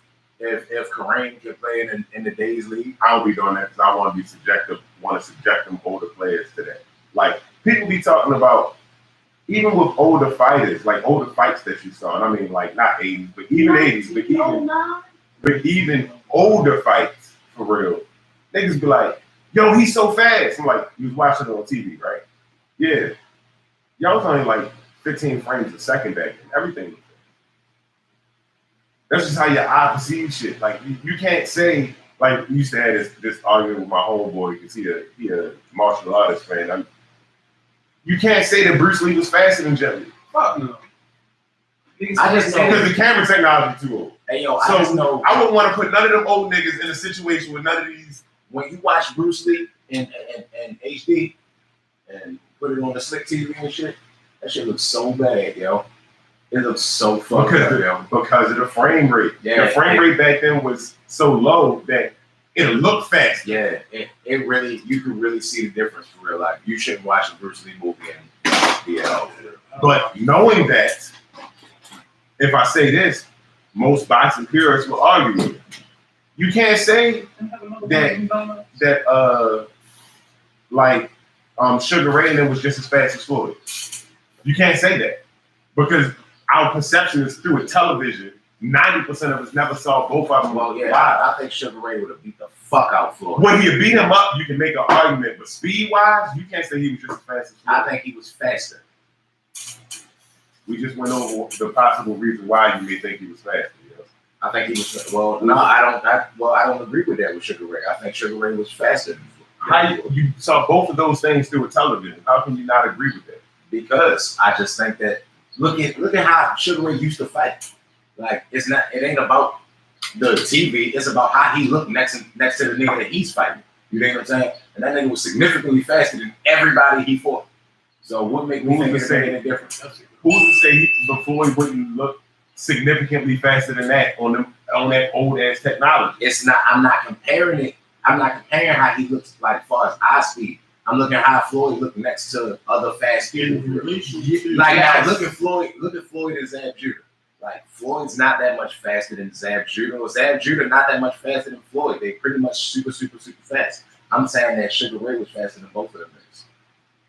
If Kareem can play in the Days League. I don't be doing that because I want to subject them older players to that. Like people be talking about even with older fighters, like older fights that you saw, and I mean like not 80s, but even 80s, but even older fights for real. Niggas be like, yo, he's so fast. I'm like, you was watching it on TV, right? Yeah. Y'all was only like 15 frames a second back then. Everything. That's just how your eye perceives shit. Like you can't say like we used to have this argument with my homeboy because he a martial artist fan. You can't say that Bruce Lee was faster than Jet Li. Fuck no. I just know because the camera technology too old. Hey yo, So I just know I wouldn't want to put none of them old niggas in a situation with none of these. when you watch Bruce Lee in HD and put it on the slick TV and shit, that shit looks so bad, yo. It looks so fucked up, yo. Because of the frame rate. Yeah, the frame rate back then was so low that it looked fast. Yeah, it really, you could really see the difference for real life. You shouldn't watch a Bruce Lee movie and be out there. But knowing that, if I say this, most boxing purists will argue with it. You can't say that Sugar Ray and them was just as fast as Floyd. You can't say that because our perception is through a television. 90% of us never saw both of them. Well, yeah, live. I think Sugar Ray would have beat the fuck out Floyd. When he beat him up, you can make an argument, but speed-wise, you can't say he was just as fast as Floyd. I think he was faster. We just went over the possible reason why you may think he was faster. I think he was. Well, no, I don't agree with that with Sugar Ray. I think Sugar Ray was faster than Floyd. How you saw both of those things through a television? How can you not agree with that? Because I just think that look at how Sugar Ray used to fight. Like it ain't about the TV. It's about how he looked next to the nigga that he's fighting. You know what I'm saying? And that nigga was significantly faster than everybody he fought. So what make me think it's any difference? Who's to say before he wouldn't look significantly faster than that on that old ass technology? It's not. I'm not comparing it. I'm not comparing how he looks like as far as eye speed. I'm looking at how Floyd looked next to other fast people. Like now, look at Floyd and Zab Judah. Like Floyd's not that much faster than Zab Judah, or Zab Judah not that much faster than Floyd. They pretty much super fast. I'm saying that Sugar Ray was faster than both of them niggas.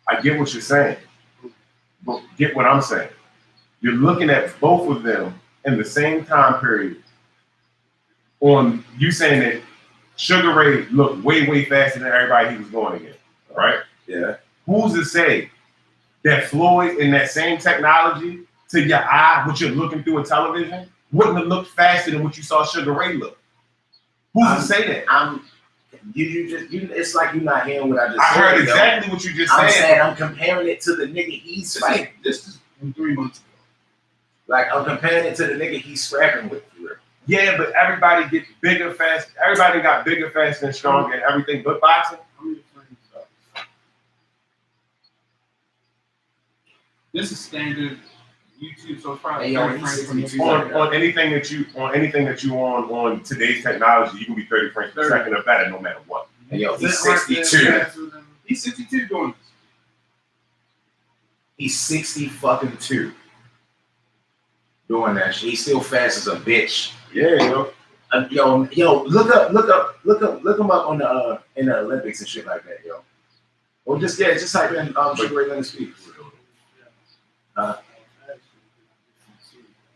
I get what you're saying, but get what I'm saying. You're looking at both of them in the same time period. On you saying that Sugar Ray looked way faster than everybody he was going against, right? Yeah. Who's to say that Floyd in that same technology to your eye, what you're looking through a television, wouldn't have looked faster than what you saw Sugar Ray look? Who's to say that? It's like you're not hearing what I just said. I heard exactly what you just said. I'm saying I'm comparing it to the nigga he's fighting. This is 3 months ago. Like I'm comparing it to the nigga he's scrapping with. Yeah, but everybody gets bigger, fast. Everybody got bigger, faster, and stronger and everything but boxing. This is standard YouTube, so it's probably Hey, yo, 30 frames per second. On anything that you on today's technology, you can be 30 frames per second or better no matter what. Hey, yo, he's 62. He's 62 doing this. He's 60 fucking 2. Doing that shit. He's still fast as a bitch. Yeah, yo, look him up on the in the Olympics and shit like that, yo. Or just type in Sugar Ray Leonard speed.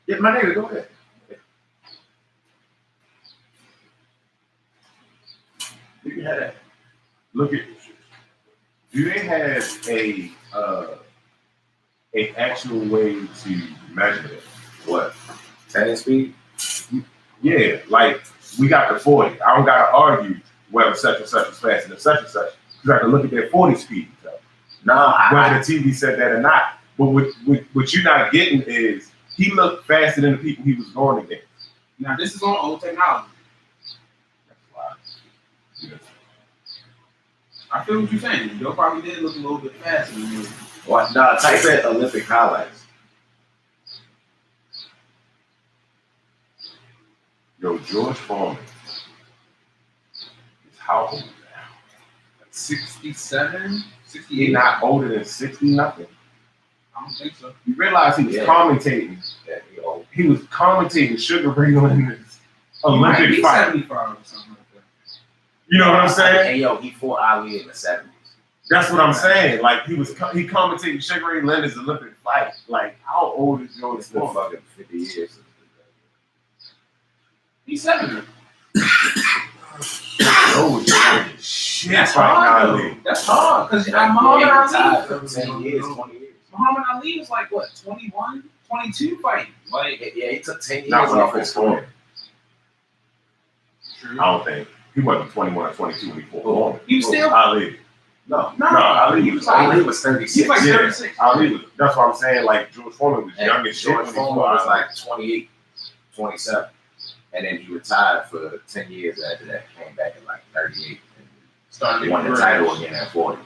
Yeah, my nigga, go ahead. You can have that. Look at. Do they have a actual way to measure it? What? 10 speed? Yeah, like we got the 40. I don't gotta argue whether such and such is faster than such and such. Because I can look at their 40 speed. Whether the TV said that or not. But what you're not getting is he looked faster than the people he was going against. Now this is on old technology. I feel what you're saying. Joe probably did look a little bit faster than you. What? Nah, type in Olympic highlights. Yo, George Foreman is how old now? 67, 68. He's not older than 60 nothing. I don't think so. You realize he was commentating. Yeah, he was commentating Sugar Ray Leonard's Olympic fight. 75 or something like that. You know what I'm saying? Hey, yo, he fought Ali in the 70s. That's what I'm saying. Like he commentated Sugar Ray Leonard's Olympic fight. Like how old is George It's been Foreman? fucking 50 years. He's 70. Shit, That's right hard, now, though. That's hard, because I'm older retired than for 10 years, 20 years. Muhammad Ali was like what, 21, 22 fighting. Like, Yeah, he took 10 years Not when he off fought his Foreman. career. true. I don't think he wasn't 21 or 22 when he fought Foreman. He was still Ali. No, No, Ali he was like, Ali was 36. he was like Yeah. 36. Ali was. That's what I'm saying. Like George Foreman was And young as shit George when he Foreman fought was Ali. like 28, 27. And then he retired for 10 years after that. Came back at like 38. Started And won the making title grills. again at 40.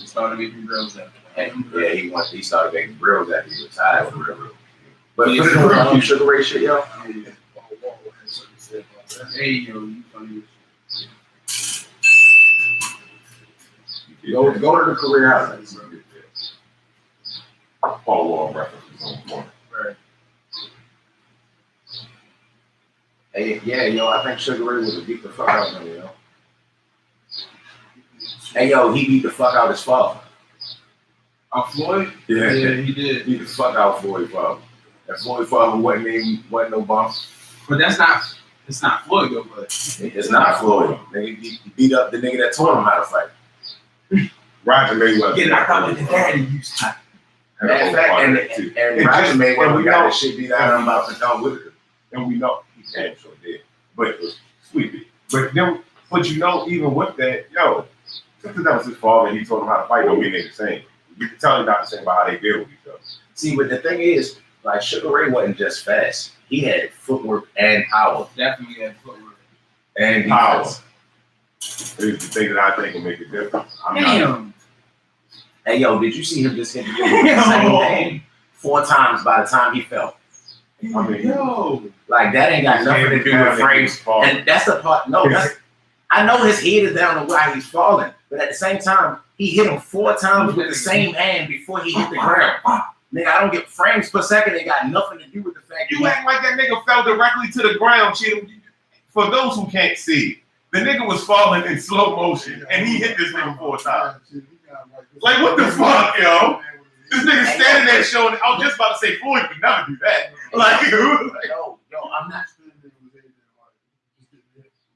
He started making grills after that. And yeah, he started making grills after he retired for real. But Yeah, put it on Sugar Ray shit, yo. Hey, yo, you funny. Go to the career highlights. Paul Wall references on point. Right. Hey, yeah, yo, I think Sugar Ray would have beat the fuck out of him, yo. Hey, yo, he beat the fuck out his father. Floyd? Yeah, he did. beat the fuck out Floyd father. That Floyd father wasn't no bump. But it's not Floyd though, but It's not Floyd. Nigga, he beat up the nigga that taught him how to fight. Roger Mayweather. get knocked out with the daddy used to. Matter of fact, and Roger Mayweather got that shit beat out of him about to come with it. And we know he damn sure did. But it was sweet. But you know, even with that, yo, just because that was his father and he told him how to fight, don't mean they're the same. You can tell him not the same about how they deal with each other. See, but the thing is, like, Sugar Ray wasn't just fast. He had footwork and power. Definitely had footwork. And Power. defense. It's the thing that I think will make a difference. I'm not. Damn. Hey, yo, did you see him just hit the nigga with the same hand 4 times by the time he fell? I mean, Yo. Like, that ain't got nothing to do with frames. And that's the part. No, I know his head is down to why he's falling, but at the same time, he hit him 4 times with the same hand before he hit the ground. Nigga, I don't get frames per second. It got nothing to do with the fact You act like that nigga fell directly to the ground, Cheeto. For those who can't see, the nigga was falling in slow motion, and he hit this nigga 4 times. Like, what the fuck, yo? This nigga standing there showing, I was just about to say, Floyd would never do that. Like, yo, I'm not.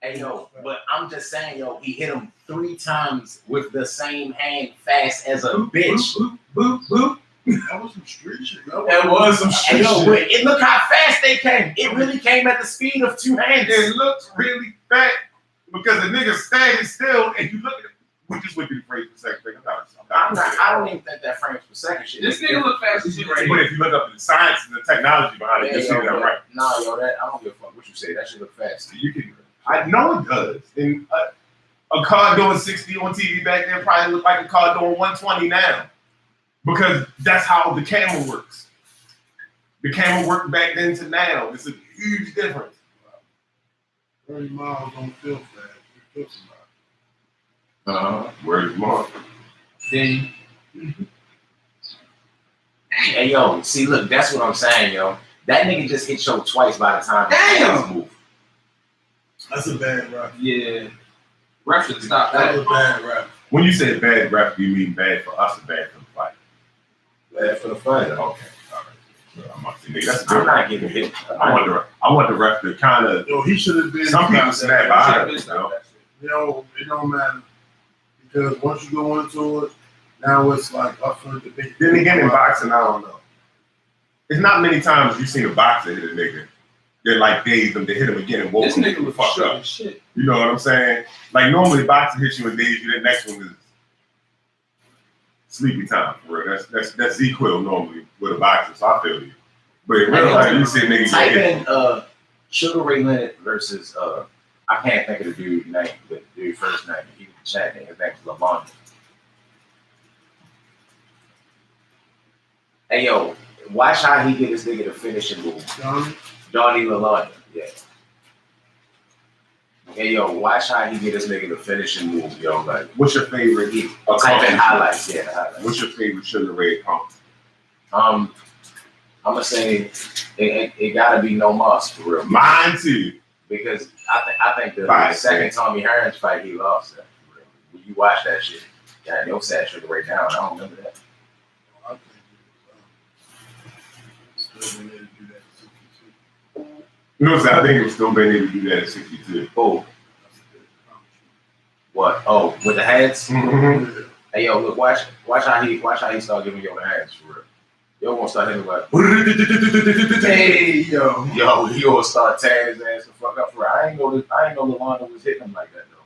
Hey, yo, but I'm just saying, yo, he hit him 3 times with the same hand fast as a bitch. Boop, boop, boop. That was some street shit. That was some Hey, shit. yo, but it look how fast they came. It really came at the speed of 2 hands. it looks really fat because the nigga standing still, and you look at it. We just went through the phrase per second. I don't even think that frames per second shit. This nigga look fast as shit right But here. if you look up the science and the technology behind it, Yeah, you see yo, that but- right. Nah, yo, that I don't give a fuck what you say. That shit look fast. You can. I know it does. And a car doing 60 on TV back then probably looked like a car doing 120 now, because that's how the camera works. The camera worked back then to now. It's a huge difference. 30 miles don't feel fast. It feels about. Where's Mark? Then Hey, yo, see, look, that's what I'm saying, yo. That nigga just hit yo twice by the time his Damn. hands move. That's a bad rap. yeah, ref should stop That that. was a bad rap. When you say bad rap, do you mean bad for us or bad for the fight? Bad for the fight. Okay, all right. Well, I'm not saying that's I'm good. not getting hit. I want the ref to kind of. Yo, he should have been. Some people snap out of it, Stop that shit. You know, it don't matter. Because once you go into it, now it's like up for the debate. Then again, in boxing, I don't know. It's not many times you've seen a boxer hit a nigga. They're like dazed them to hit him again and woke This him nigga the was fuck shook up. as shit. You know what I'm saying? Like normally boxing hits you and daze you. The next one is sleepy time. For real. That's equal normally with a boxer. So I feel you. But in real life, you see a nigga Type get hit. in Sugar Ray Leonard versus I can't think of the dude's name, but the dude's first name. He was chatting. His name was Lamont. Hey, yo, watch how he get this nigga to finishing move. Johnny Lalonde, yeah. Hey, yo, watch how he get this nigga to finishing move, yo. Like, What's your favorite? type in highlights, yeah, the highlights. What's your favorite Sugar Ray comp? I'm gonna say it gotta be No Moss for real. Mine too. Because I think the Right. second Tommy Hearns fight, he lost that. For real. When you watch that shit, yeah, your sad Sugar Ray down. I don't remember that. I think still been able to do that at 62. You know what I'm saying? I think it was still been able to do that at 62. Oh, That's a good accomplishment. what? Oh, with the heads? Mm-hmm. Hey yo, look, watch how he start giving yo the hands for real. Yo gonna start hitting like, hey yo, he gonna start tearing his ass the fuck up for real. I ain't know Lalonda was hitting him like that though.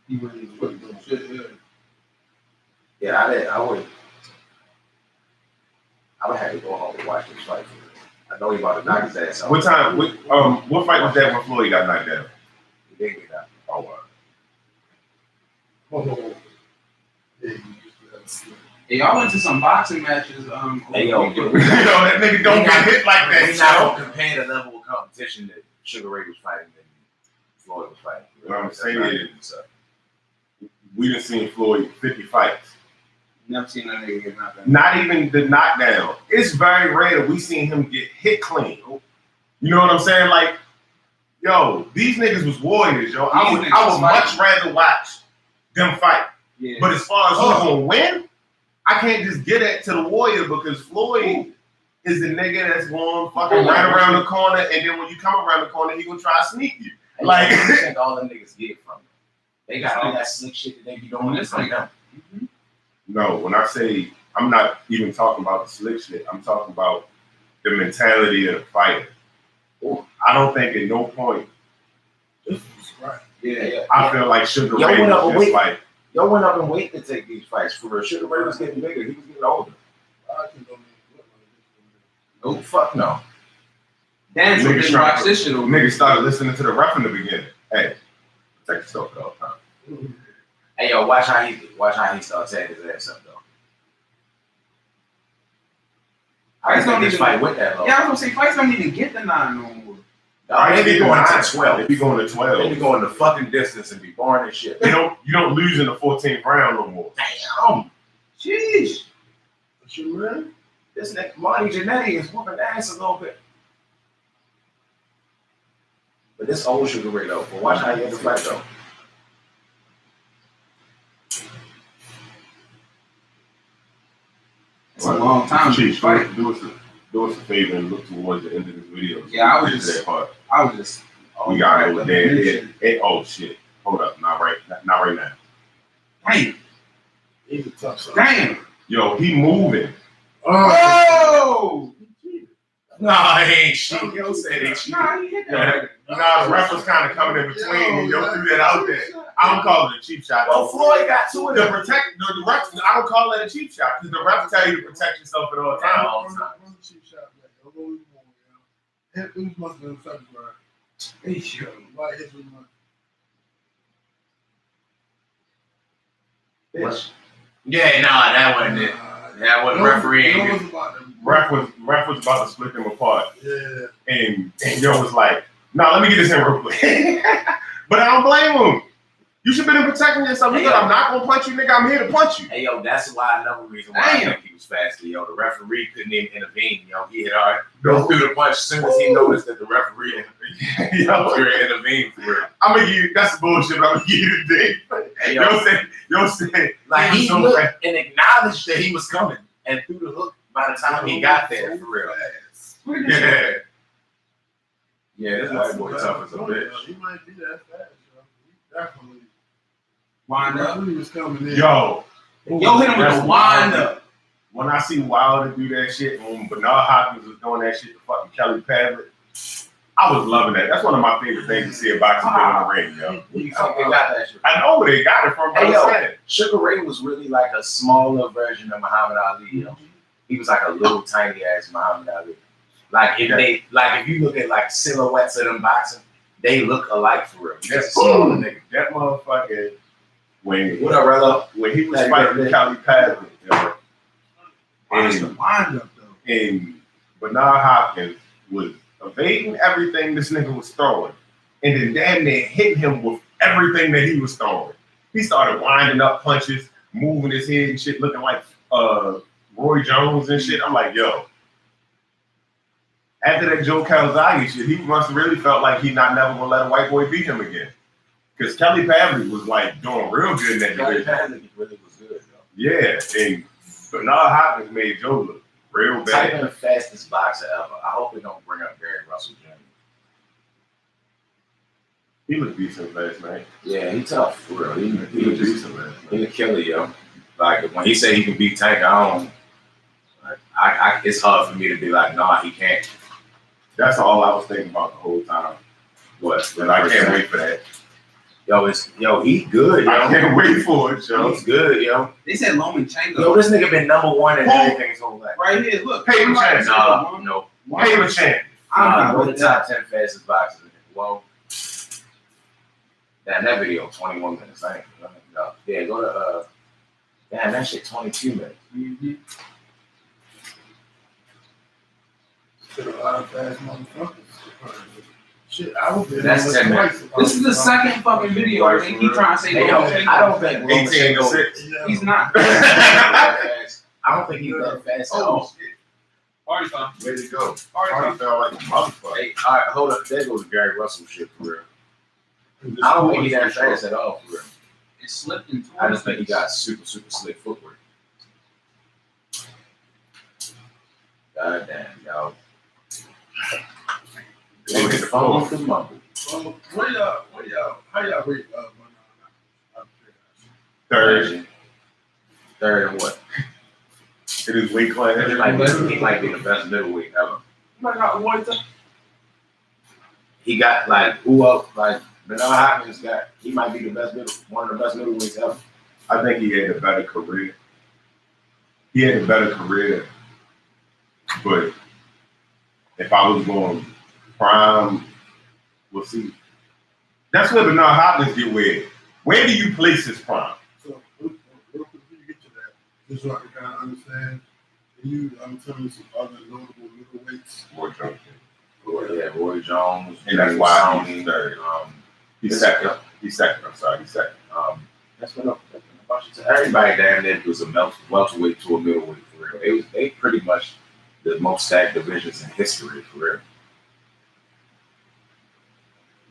He really put some shit in. Yeah, I would have to go home and watch this fight for real. I know he about to knock his ass out. What time? What fight was that when Floyd got knocked down? He didn't get knocked. Oh wow. Oh, yeah, Hey, y'all went to some boxing matches. Hey yo, that nigga don't get hit like that. We not gonna compare the level of competition that Sugar Ray was fighting and Floyd was fighting. What I'm saying is, we done seen Floyd 50 fights. Never seen that nigga get knocked down. Not even the knockdown. It's very rare that we seen him get hit clean. You know what I'm saying? Like, yo, these niggas was warriors, yo. I would much rather watch them fight. Yeah. But as far as who's gonna win, I can't just get it to the warrior because Floyd is the nigga that's going fucking right around the corner, and then when you come around the corner, he gonna try to sneak you. Like, I think all them niggas get it from them. They got all that slick shit that they be doing. It's like them. No, when I say I'm not even talking about the slick shit, I'm talking about the mentality of the fighter. I don't think at no point. Yeah. I feel like Sugar Ray was just like. Yo went up and wait to take these fights for real. Sugar Ray was getting bigger. He was getting older. No, fuck no. Damn, so didn't watch this shit over. Niggas started listening to the ref in the beginning. Hey, protect yourself at all times. Hey yo, watch how he started tearing his ass up though. Fights don't even fight with that though. Yeah, I was gonna say fights don't even get the 9 no more. They be going to 12. They be going to 12. They be going the fucking distance and be boring and shit. You don't lose in the 14th round no more. Damn. Jeez. What you mean? This nigga Monty Jannetty is whooping ass a little bit. But this old Sugar Ray though. But watch how he has to fight though. It's a long time. Chief, do us a favor and look towards the end of this video. Yeah, I was just. We got over there. Oh shit! Hold up, not right now. Damn. He's a tough son. Damn. Yo, he moving. Oh. Nah, he ain't shit. Yo said ain't shit. Nah, he hit that. Nah, the ref was kind of coming in between, and yo threw that out there. I don't call it a cheap shot. Well, Floyd got two of them. The ref. I don't call it a cheap shot because the ref tell you to protect yourself at all times. Cheap shot, man. It must have been February. Right, his was Bitch. Yeah, nah, that wasn't it. That wasn't refereeing. Ref was about to split them apart. Yeah. And yo was like, nah, let me get this in real quick. But I don't blame him. You should have been protecting yourself. He said, I'm not gonna punch you, nigga. I'm here to punch you. Hey yo, that's why another reason why I think he was faster. Yo, the referee couldn't even intervene. Yo, he had already go through the punch as soon as he noticed that the referee intervened for real. I'm gonna give you that's bullshit, but I'm gonna give you the thing. Hey, yo say like he looked and acknowledged that he was coming and threw the hook by the time he got there for real. Yeah. Yeah, this white boy tough as a bitch. He might be that fast, yo. He definitely. Wind up. He was coming in. Yo, hit him with a wind up. When I see Wilder do that shit, when Bernard Hopkins was doing that shit to fucking Kelly Pavlik, I was loving that. That's one of my favorite things to see a boxer do in the ring, yo. You think they got that shit? I know where they got it from. Hey, yo, Sugar Ray was really like a smaller version of Muhammad Ali, yo. He was like a little tiny ass Muhammad Ali. Like if you look at like silhouettes of them boxing, they look alike for real. That's a smaller nigga. That motherfucker, when what up, brother? When he was fighting Kelly Pavlik, yo. And Bernard Hopkins was evading everything this nigga was throwing, and then damn near hitting him with everything that he was throwing. He started winding up punches, moving his head and shit, looking like Roy Jones and shit. I'm like, yo. After that Joe Calzaghe shit, he must have really felt like he not never gonna let a white boy beat him again. Because Kelly Pavlik was like doing real good in that division. Kelly Pavlik really was good, though. Yeah, and Bernard Hopkins made Joe look real bad. Type in the fastest boxer ever. I hope it don't bring up Gary Russell Jr. He looked decent last night. Yeah, he tough for real. He He looked just decent last night. he a killer, yo. Like when he said he can beat Tank, I don't. I it's hard for me to be like, nah, he can't. That's all I was thinking about the whole time. What? And I can't wait for that. Yo, he good, yo. I can't wait for it, yo. He's good, yo. They said Lomachenko. Yo, this nigga been number one in everything his whole life. Right here, look. Paper chance. Nah, no. Paper chance. I'm Go not to top 10 fastest boxers. Well, damn, that video 21 minutes. I ain't no. Yeah, go to damn, that shit 22 minutes. Mm-hmm. Shit, a lot of fast motherfuckers. Shit, I was there. That's 10 minutes. This is the second fucking video. They keep trying to say Hey, yo, Lomachenko. I don't think 18 to Lomachenko 6. He's not. fast. I don't think he's that fast at all. shit. Party time. Way to go. Party Party time. felt like a motherfucker. Hey, all right, hold up. There goes Gary Russell shit for real. I don't think he's that fast at all for real. It slipped into I just think he got super slick footwork. God damn, yo. Look at the phone. The mumble. How y'all rate Third. Third and what? It is weight class. He might be the best middleweight ever. He got like who else? Like Bernard Hopkins got. He might be the best one of the best middleweights ever. I think he had a better career. He had a better career, but if I was going prime, we'll see. That's where Bernard Hopkins get weird. Where do you place his prime? So, real quick, before you get to that, just so I can kind of understand, I'm telling you some other notable middleweights. Roy Jones. Roy Jones. And that's why he's third. He's He's second. He's second. I'm sorry. He's second. That's what up. Everybody damn near was a welterweight to a middleweight for real. They pretty much the most stacked divisions in history for real.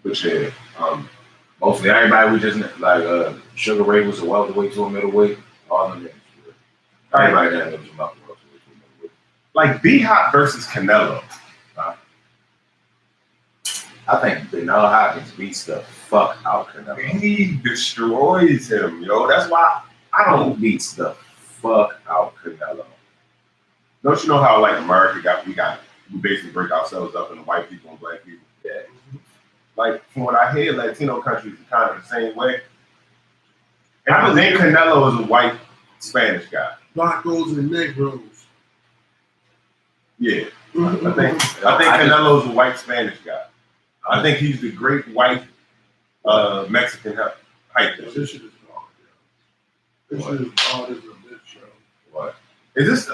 But yeah, Mostly everybody we just like Sugar Ray was a welterweight to a middleweight. All of them. Everybody damn near was a welterweight to a middleweight. like B-Hop versus Canelo. I think Bernard Hopkins beats the fuck out Canelo. He destroys him, yo. That's why I Who don't. beats the fuck out Canelo? Don't you know how like America we basically break ourselves up into white people and black people. Yeah. Like from what I hear, Latino countries are kind of the same way. And I think Canelo is a white Spanish guy. Blancos and Negros. Yeah, I think Canelo is a white Spanish guy. I think he's the great white Mexican hype. This shit is hard, yo. This shit is hard as a bitch, yo. What? Is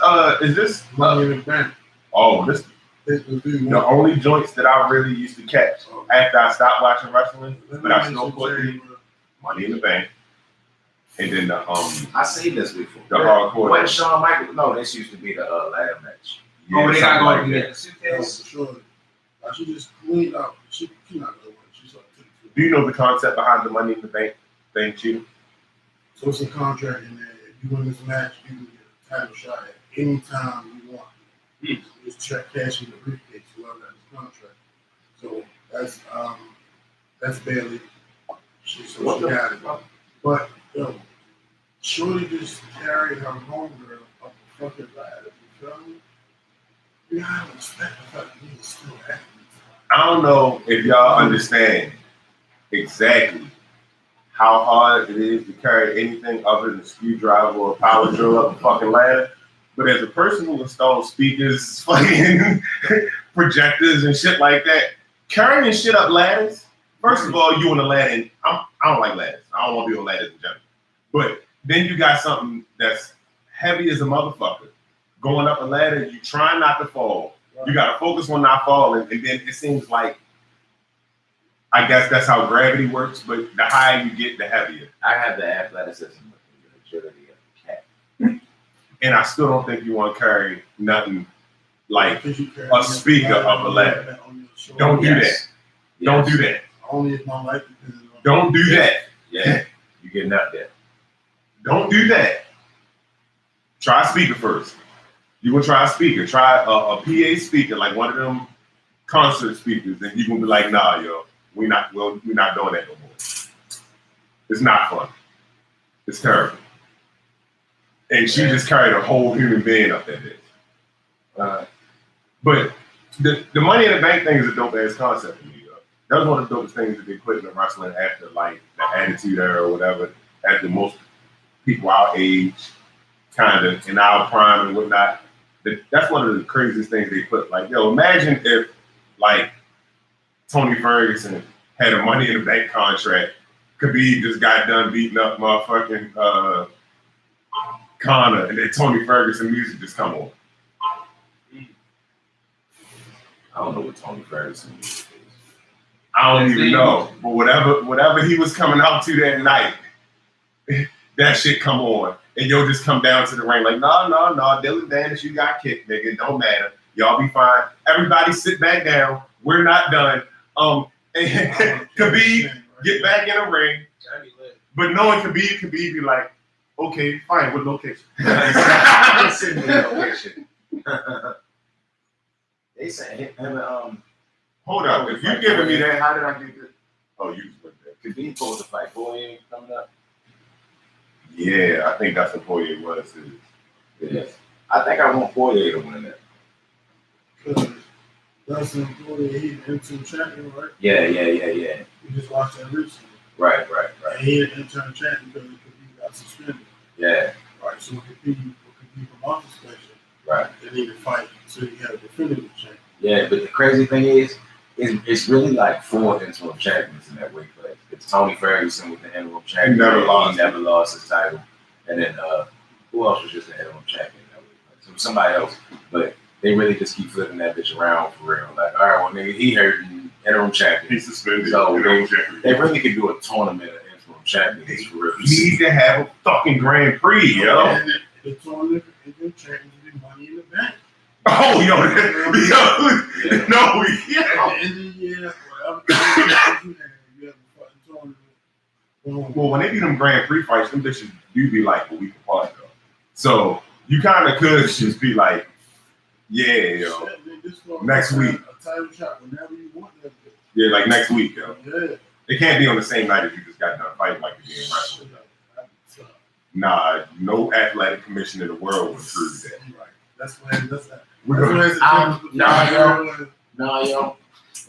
this Money in the Bank. oh, this This was the only joints that I really used to catch after I stopped watching wrestling, but I still put Money in the Bank. And then the I seen this before. the hardcore. When Shawn Michaels, no, this used to be the ladder match. Yeah, They something got like going to that. get the Yeah, suitcase. for sure. Like, she just cleaned out. She not the one. She's up to the Do you know the concept behind the Money in the Bank thing, too? So it's a contract in there. If you win this match, you can get a title shot at any time you want. Just check cash in the briefcase. Love that contract. So that's barely. She got it. But yo, Shorty just carried her homegirl up the fucking ladder. You feel me? You gotta respect the fact that he's still athletes. I don't know if y'all understand exactly how hard it is to carry anything other than a screwdriver or a power drill up a fucking ladder. But as a person who installs speakers, fucking projectors and shit like that, carrying shit up ladders, first of all, you on a ladder, I don't like ladders. I don't want to be on ladders in general. But then you got something that's heavy as a motherfucker. Going up a ladder, you try not to fall. Right. You got to focus on not falling. And then it seems like, I guess that's how gravity works, but the higher you get, the heavier. I have the athleticism with the agility of a cat. And I still don't think you want to carry nothing like, Because you carry a speaker up a ladder. on your shoulder. Don't do Yes. that. Don't do that. Only if my life depends on it. Don't do that. Yeah, you getting up there. Don't do that. Try a speaker first. You gonna try a speaker. Try a PA speaker, like one of them concert speakers, and you gonna be like, nah, yo. we're not doing that no more. It's not fun. It's terrible. And she just carried a whole human being up that bitch. But the money in the bank thing is a dope ass concept to me. That was one of the dopest things that they put in the wrestling after like the Attitude Era or whatever. After most people our age, kind of in our prime and whatnot. That's one of the craziest things they put. Like, yo, imagine if like Tony Ferguson had a Money in the Bank contract. Khabib just got done beating up motherfucking Conor, and then Tony Ferguson music just come on. I don't know what Tony Ferguson is. I don't even know, but whatever he was coming out to that night, that shit come on, and you'll just come down to the ring like, no, Dylan Dennis, you got kicked, nigga. It don't matter. Y'all be fine. Everybody sit back down. We're not done. Khabib get back in the ring, but knowing Khabib be like, okay, fine, what location? Sitting in the location. They said him. Hold up, if you giving me that, how did I get this? Oh, you was with that. Khabib supposed to fight Poirier coming up. Yeah, I think that's what Poirier was too. Yes. I think I want Poirier to win that. Because Dustin Poirier, he's the interim champion, right? Yeah. We just watched that recently. Right. And he had interim champion because he got suspended. Yeah. Right, so Khabib come off suspension. Right. They need to fight so he had a definitive champion. Yeah, but the crazy thing is it's really like 4 interim champions in that weight class. It's Tony Ferguson with the interim champion. He never lost his title. And then who else was just the interim champion in that weight class? It was somebody else. But they really just keep flipping that bitch around for real. Like, all right, well, nigga, he hurt interim champion. He's suspended. So Interim champion. They really could do a tournament of interim champions for real. You need to have a fucking Grand Prix, yo. And the tournament interim champion is Money in the Bank. Oh, yo, no, At the end of the year, whatever you have a fucking tournament. Well, when they do them Grand Prix fights, them bitches do be like a week apart, though. So you kind of could just be like, yeah, yo, next week. A title shot whenever you want that. Yeah, like next week, yo. Yeah. It can't be on the same night as you just got done fighting like you did in wrestling. Nah, no athletic commission in the world would approve that. Right. That's that. Yo.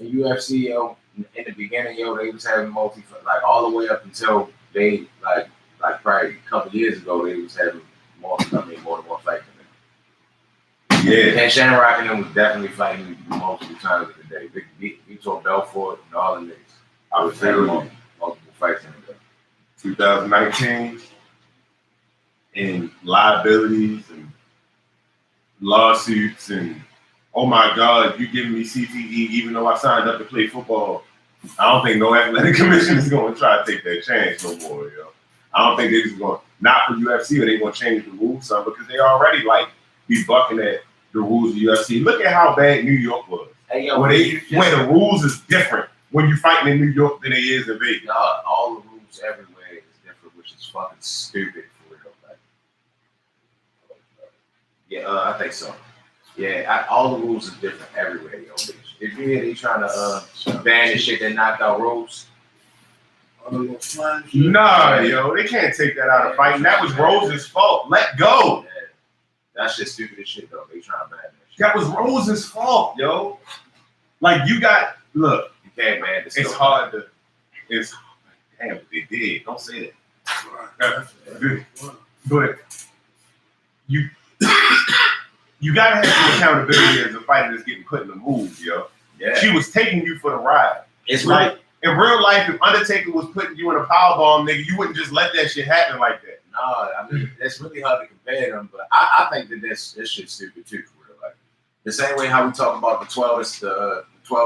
In UFC, yo, in the beginning, yo, they was having like all the way up until they like probably a couple years ago, they was having more than one fight than them. Yeah. And Shamrock and them was definitely fighting multiple times in the day. They tore Belfort and all the niggas. I was having multiple fights in the day. 2019 and liabilities and lawsuits and oh my God, you giving me CTE even though I signed up to play football. I don't think no athletic commission is going to try to take that chance no more, yo. I don't think they're just going, not for UFC, or they going to change the rules, son, because they already like be bucking at the rules of UFC. Look at how bad New York was. Hey, yo, where the rules is different when you fighting in New York than they is in Vegas. Nah, all the rules everywhere is different, which is fucking stupid for real. Like, yeah, I think so. Yeah, all the rules are different everywhere, yo. If you hear they trying to ban this shit that knocked out Rose. Nah, yo, they can't take that out of fighting. That was Rose's fault. Let go. Yeah. That's just stupid as shit, though. They trying to ban that shit. That was Rose's fault, yo. Like, you got, look. You can't ban this. It's hard to, damn, they did. Don't say that. But you gotta have some accountability as a fighter that's getting put in the moves, yo. Yeah. She was taking you for the ride. It's like in real life, if Undertaker was putting you in a powerbomb, nigga, you wouldn't just let that shit happen like that. No, I mean it's really hard to compare them, but I think that this shit's stupid too, for real. Like the same way how we talk about the 12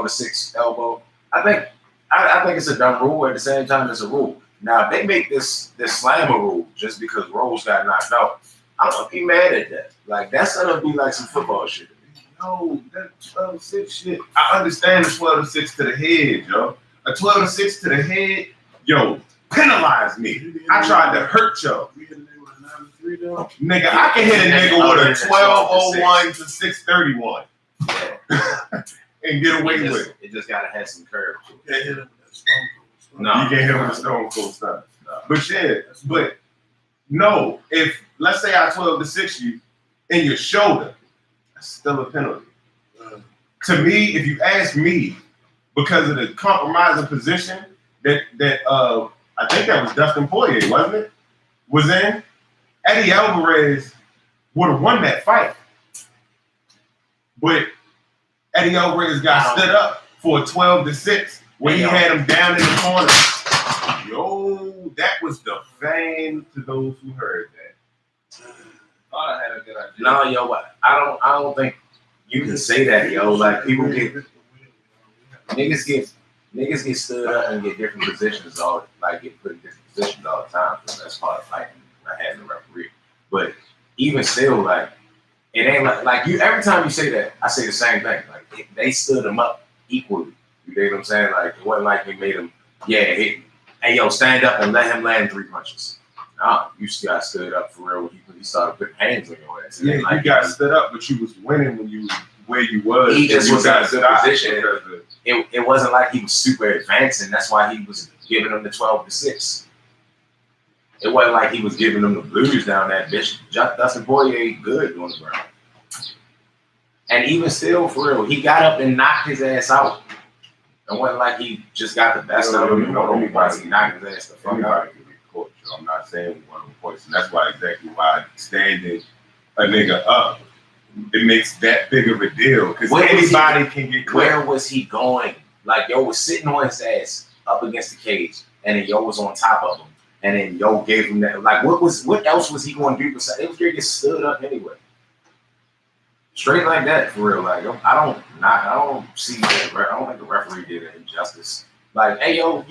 to 6 elbow. I think it's a dumb rule. At the same time, it's a rule. Now if they make this slammer rule just because Rose got knocked out, I'm gonna be mad at that. Like that's gonna be like some football shit to me. No, that 12 to 6 shit. I understand the 12 to 6 to the head, yo. A 12 to 6 to the head, yo, penalize me. I tried to hurt yo. Nigga, I can hit a nigga with a 1201 to 631 and get away with it. It just gotta have some curve to it. No. You can't hit him with a Stone Cold Stunner. No. But yeah, but no, if let's say I 12-6 you in your shoulder, that's still a penalty. To me, if you ask me, because of the compromising position that I think that was Dustin Poirier, wasn't it? Was in, Eddie Alvarez would have won that fight. But Eddie Alvarez got stood up for a 12-6 when he had him down in the corner. Yo, that was the fan to those who heard that. Thought I had a good idea. No, yo, I don't think you can say that, yo. Like people get niggas get stood up and get different positions get put in different positions all the time. So that's part of fighting. I had the referee, but even still, like it ain't like you. Every time you say that, I say the same thing. Like they stood him up equally. You know what I'm saying? Like it wasn't like he made him. Yeah, hey yo, stand up and let him land 3 punches. Nah, you still got stood up for real when he started putting hands on your ass. Yeah, like, you got stood up, but you was winning when you where you was. He just was in a good position. It wasn't like he was super advancing. That's why he was giving them the 12-6. It wasn't like he was giving them the blues down that bitch. Dustin Poirier good on the ground. And even still, for real, he got up and knocked his ass out. It wasn't like he just got the best out of him. Once he knocked his ass the fuck out. I'm not saying one of the points, and that's why exactly why standing a nigga up, it makes that big of a deal because anybody can get caught. Where was he going? Like yo was sitting on his ass up against the cage, and then yo was on top of him, and then yo gave him that. Like what else was he going to do besides? It was going to get stood up anyway. Straight like that for real. Like I don't see that. I don't think the referee did an injustice. Like hey yo.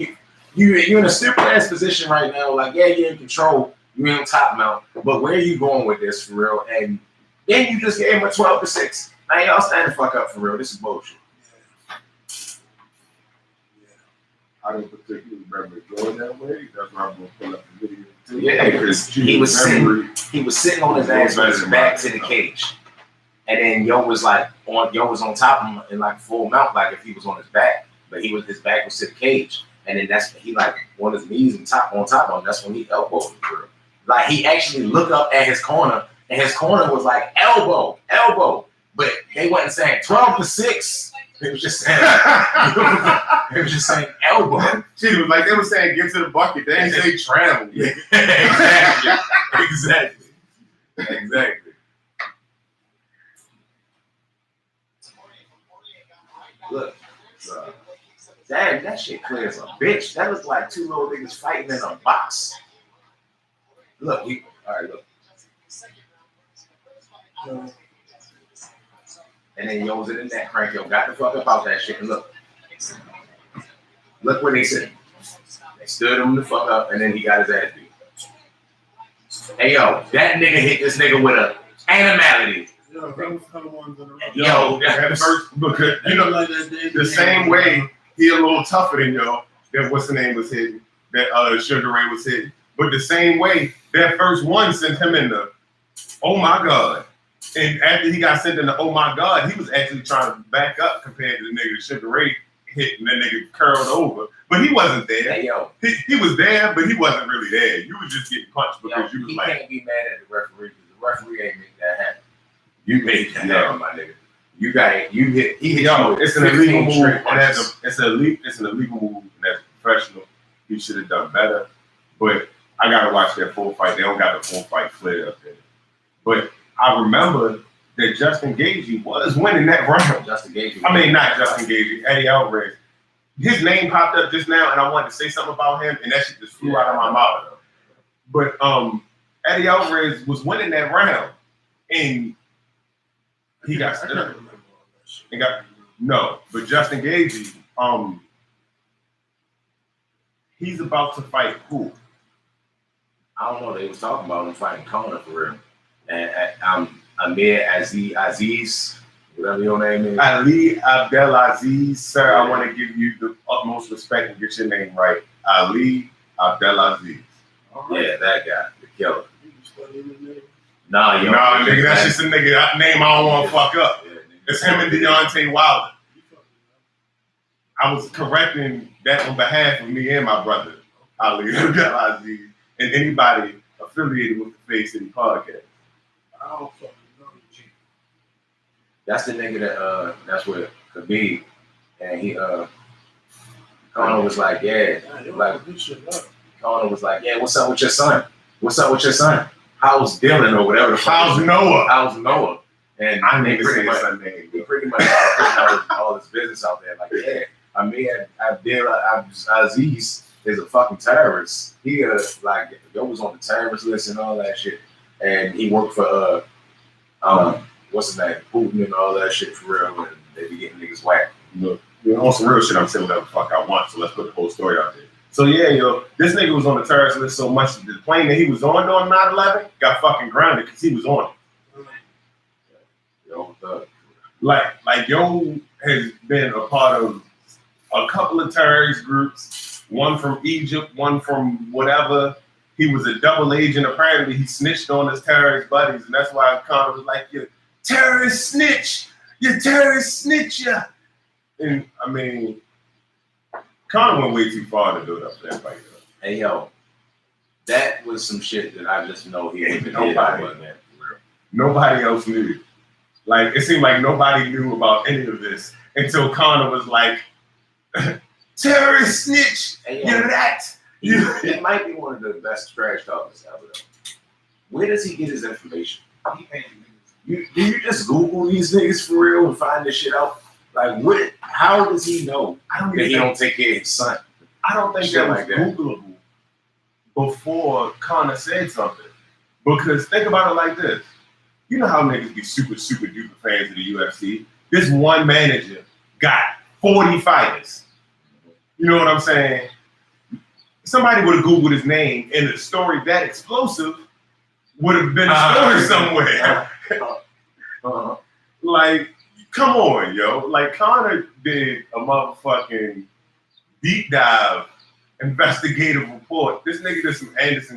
You're in a stupid ass position right now. Like, yeah, you're in control. You're in top mount. But where are you going with this for real? And then you just gave him a 12-6. Now y'all stand the fuck up for real. This is bullshit. I don't particularly remember it going that way. That's why I'm gonna pull up the video too. Yeah, because he was sitting on his ass with his back to the cage. And then yo was on top of him in like full mount, like if he was on his back. But his back was to the cage. And then that's when he like on his knees and on top of him. That's when he elbowed him through. Like he actually looked up at his corner, and his corner was like elbow. But they wasn't saying 12-6. They was just saying elbow. She was like they were saying get to the bucket. They didn't say travel. Yeah. Exactly. Look. Damn, that shit clear as a bitch. That was like 2 little niggas fighting in a box. Look, all right, look. And then yo was in the neck crank, yo, got the fuck up out that shit. And look where they sit. They stood him the fuck up, and then he got his ass beat. Hey yo, that nigga hit this nigga with a animality. Yo, at first, because you know, like the same way. He a little tougher than y'all. That what's the name was hitting. That Sugar Ray was hitting. But the same way, that first one sent him in the oh my God. And after he got sent in the oh my God, he was actually trying to back up compared to the nigga Sugar Ray hit and that nigga curled over. But he wasn't there. Hey, yo. He was there, but he wasn't really there. You was just getting punched because you was like. You can't be mad at the referee because the referee ain't make that happen. You made that happen, my nigga. You got it. He hit yo, it's an illegal move. It's an illegal move, and as a professional, he should have done better. But I gotta watch that full fight. They don't got the full fight clear up there. But I remember that Justin Gaethje was winning that round. Justin Gaethje. Not Justin Gaethje. Eddie Alvarez. His name popped up just now, and I wanted to say something about him, and that shit just flew out of my mouth. But Eddie Alvarez was winning that round, and he got stood up. But Justin Gaethje, he's about to fight who? I don't know. They was talking about him fighting Conor for real. And Amir Aziz, whatever your name is. Ali Abdelaziz, sir. I want to give you the utmost respect and get your name right. Ali Abdelaziz. Yeah, that guy, the killer. Nah, nigga, that's just a nigga name I don't want to fuck up. It's him and Deontay Wilder. I was correcting that on behalf of me and my brother, Ali Abdelaziz, and anybody affiliated with the Face City podcast. I don't fucking know the G. That's the nigga that that's with Khabib, and he Conor was like, yeah, like Conor was like, yeah, what's up with your son? What's up with your son? How's Dylan or whatever the fuck? How's Noah? How's Noah? And I they need to pretty say much, his son name. he pretty much all his business out there. Like, yeah, I mean, Aziz is a fucking terrorist. He like, yo was on the terrorist list and all that shit, and he worked for what's his name, Putin and all that shit for real, and they be getting niggas whacked. Look, on some real shit, I'm saying whatever the fuck I want. So let's put the whole story out there. So yeah, yo, this nigga was on the terrorist list so much that the plane that he was on 9/11 got fucking grounded because he was on it. Yo, Like yo has been a part of a couple of terrorist groups, one from Egypt, one from whatever. He was a double agent. Apparently, he snitched on his terrorist buddies, and that's why Conor was like, "You terrorist snitch, you terrorist snitch, ya." And I mean, Conor went way too far to build up for that fight. Though. hey yo, that was some shit that I just know he ain't Nobody else knew. Like it seemed like nobody knew about any of this until Conor was like, "Terrorist snitch, Hey, you're that." He might be one of the best trash talkers ever. Though. Where does he get his information? He paying Do you just Google these niggas for real and find this shit out? Like, what? How does he know that he don't take care of his son? I don't think Shit that was like that. Googleable before Conor said something. Because think about it like this. You know how niggas be super, super duper fans of the UFC? This one manager got 40 fighters. You know what I'm saying? Somebody would have Googled his name and a story that explosive would have been a story somewhere. Like, come on, yo. Like, Conor did a motherfucking deep dive investigative report. This nigga did some Anderson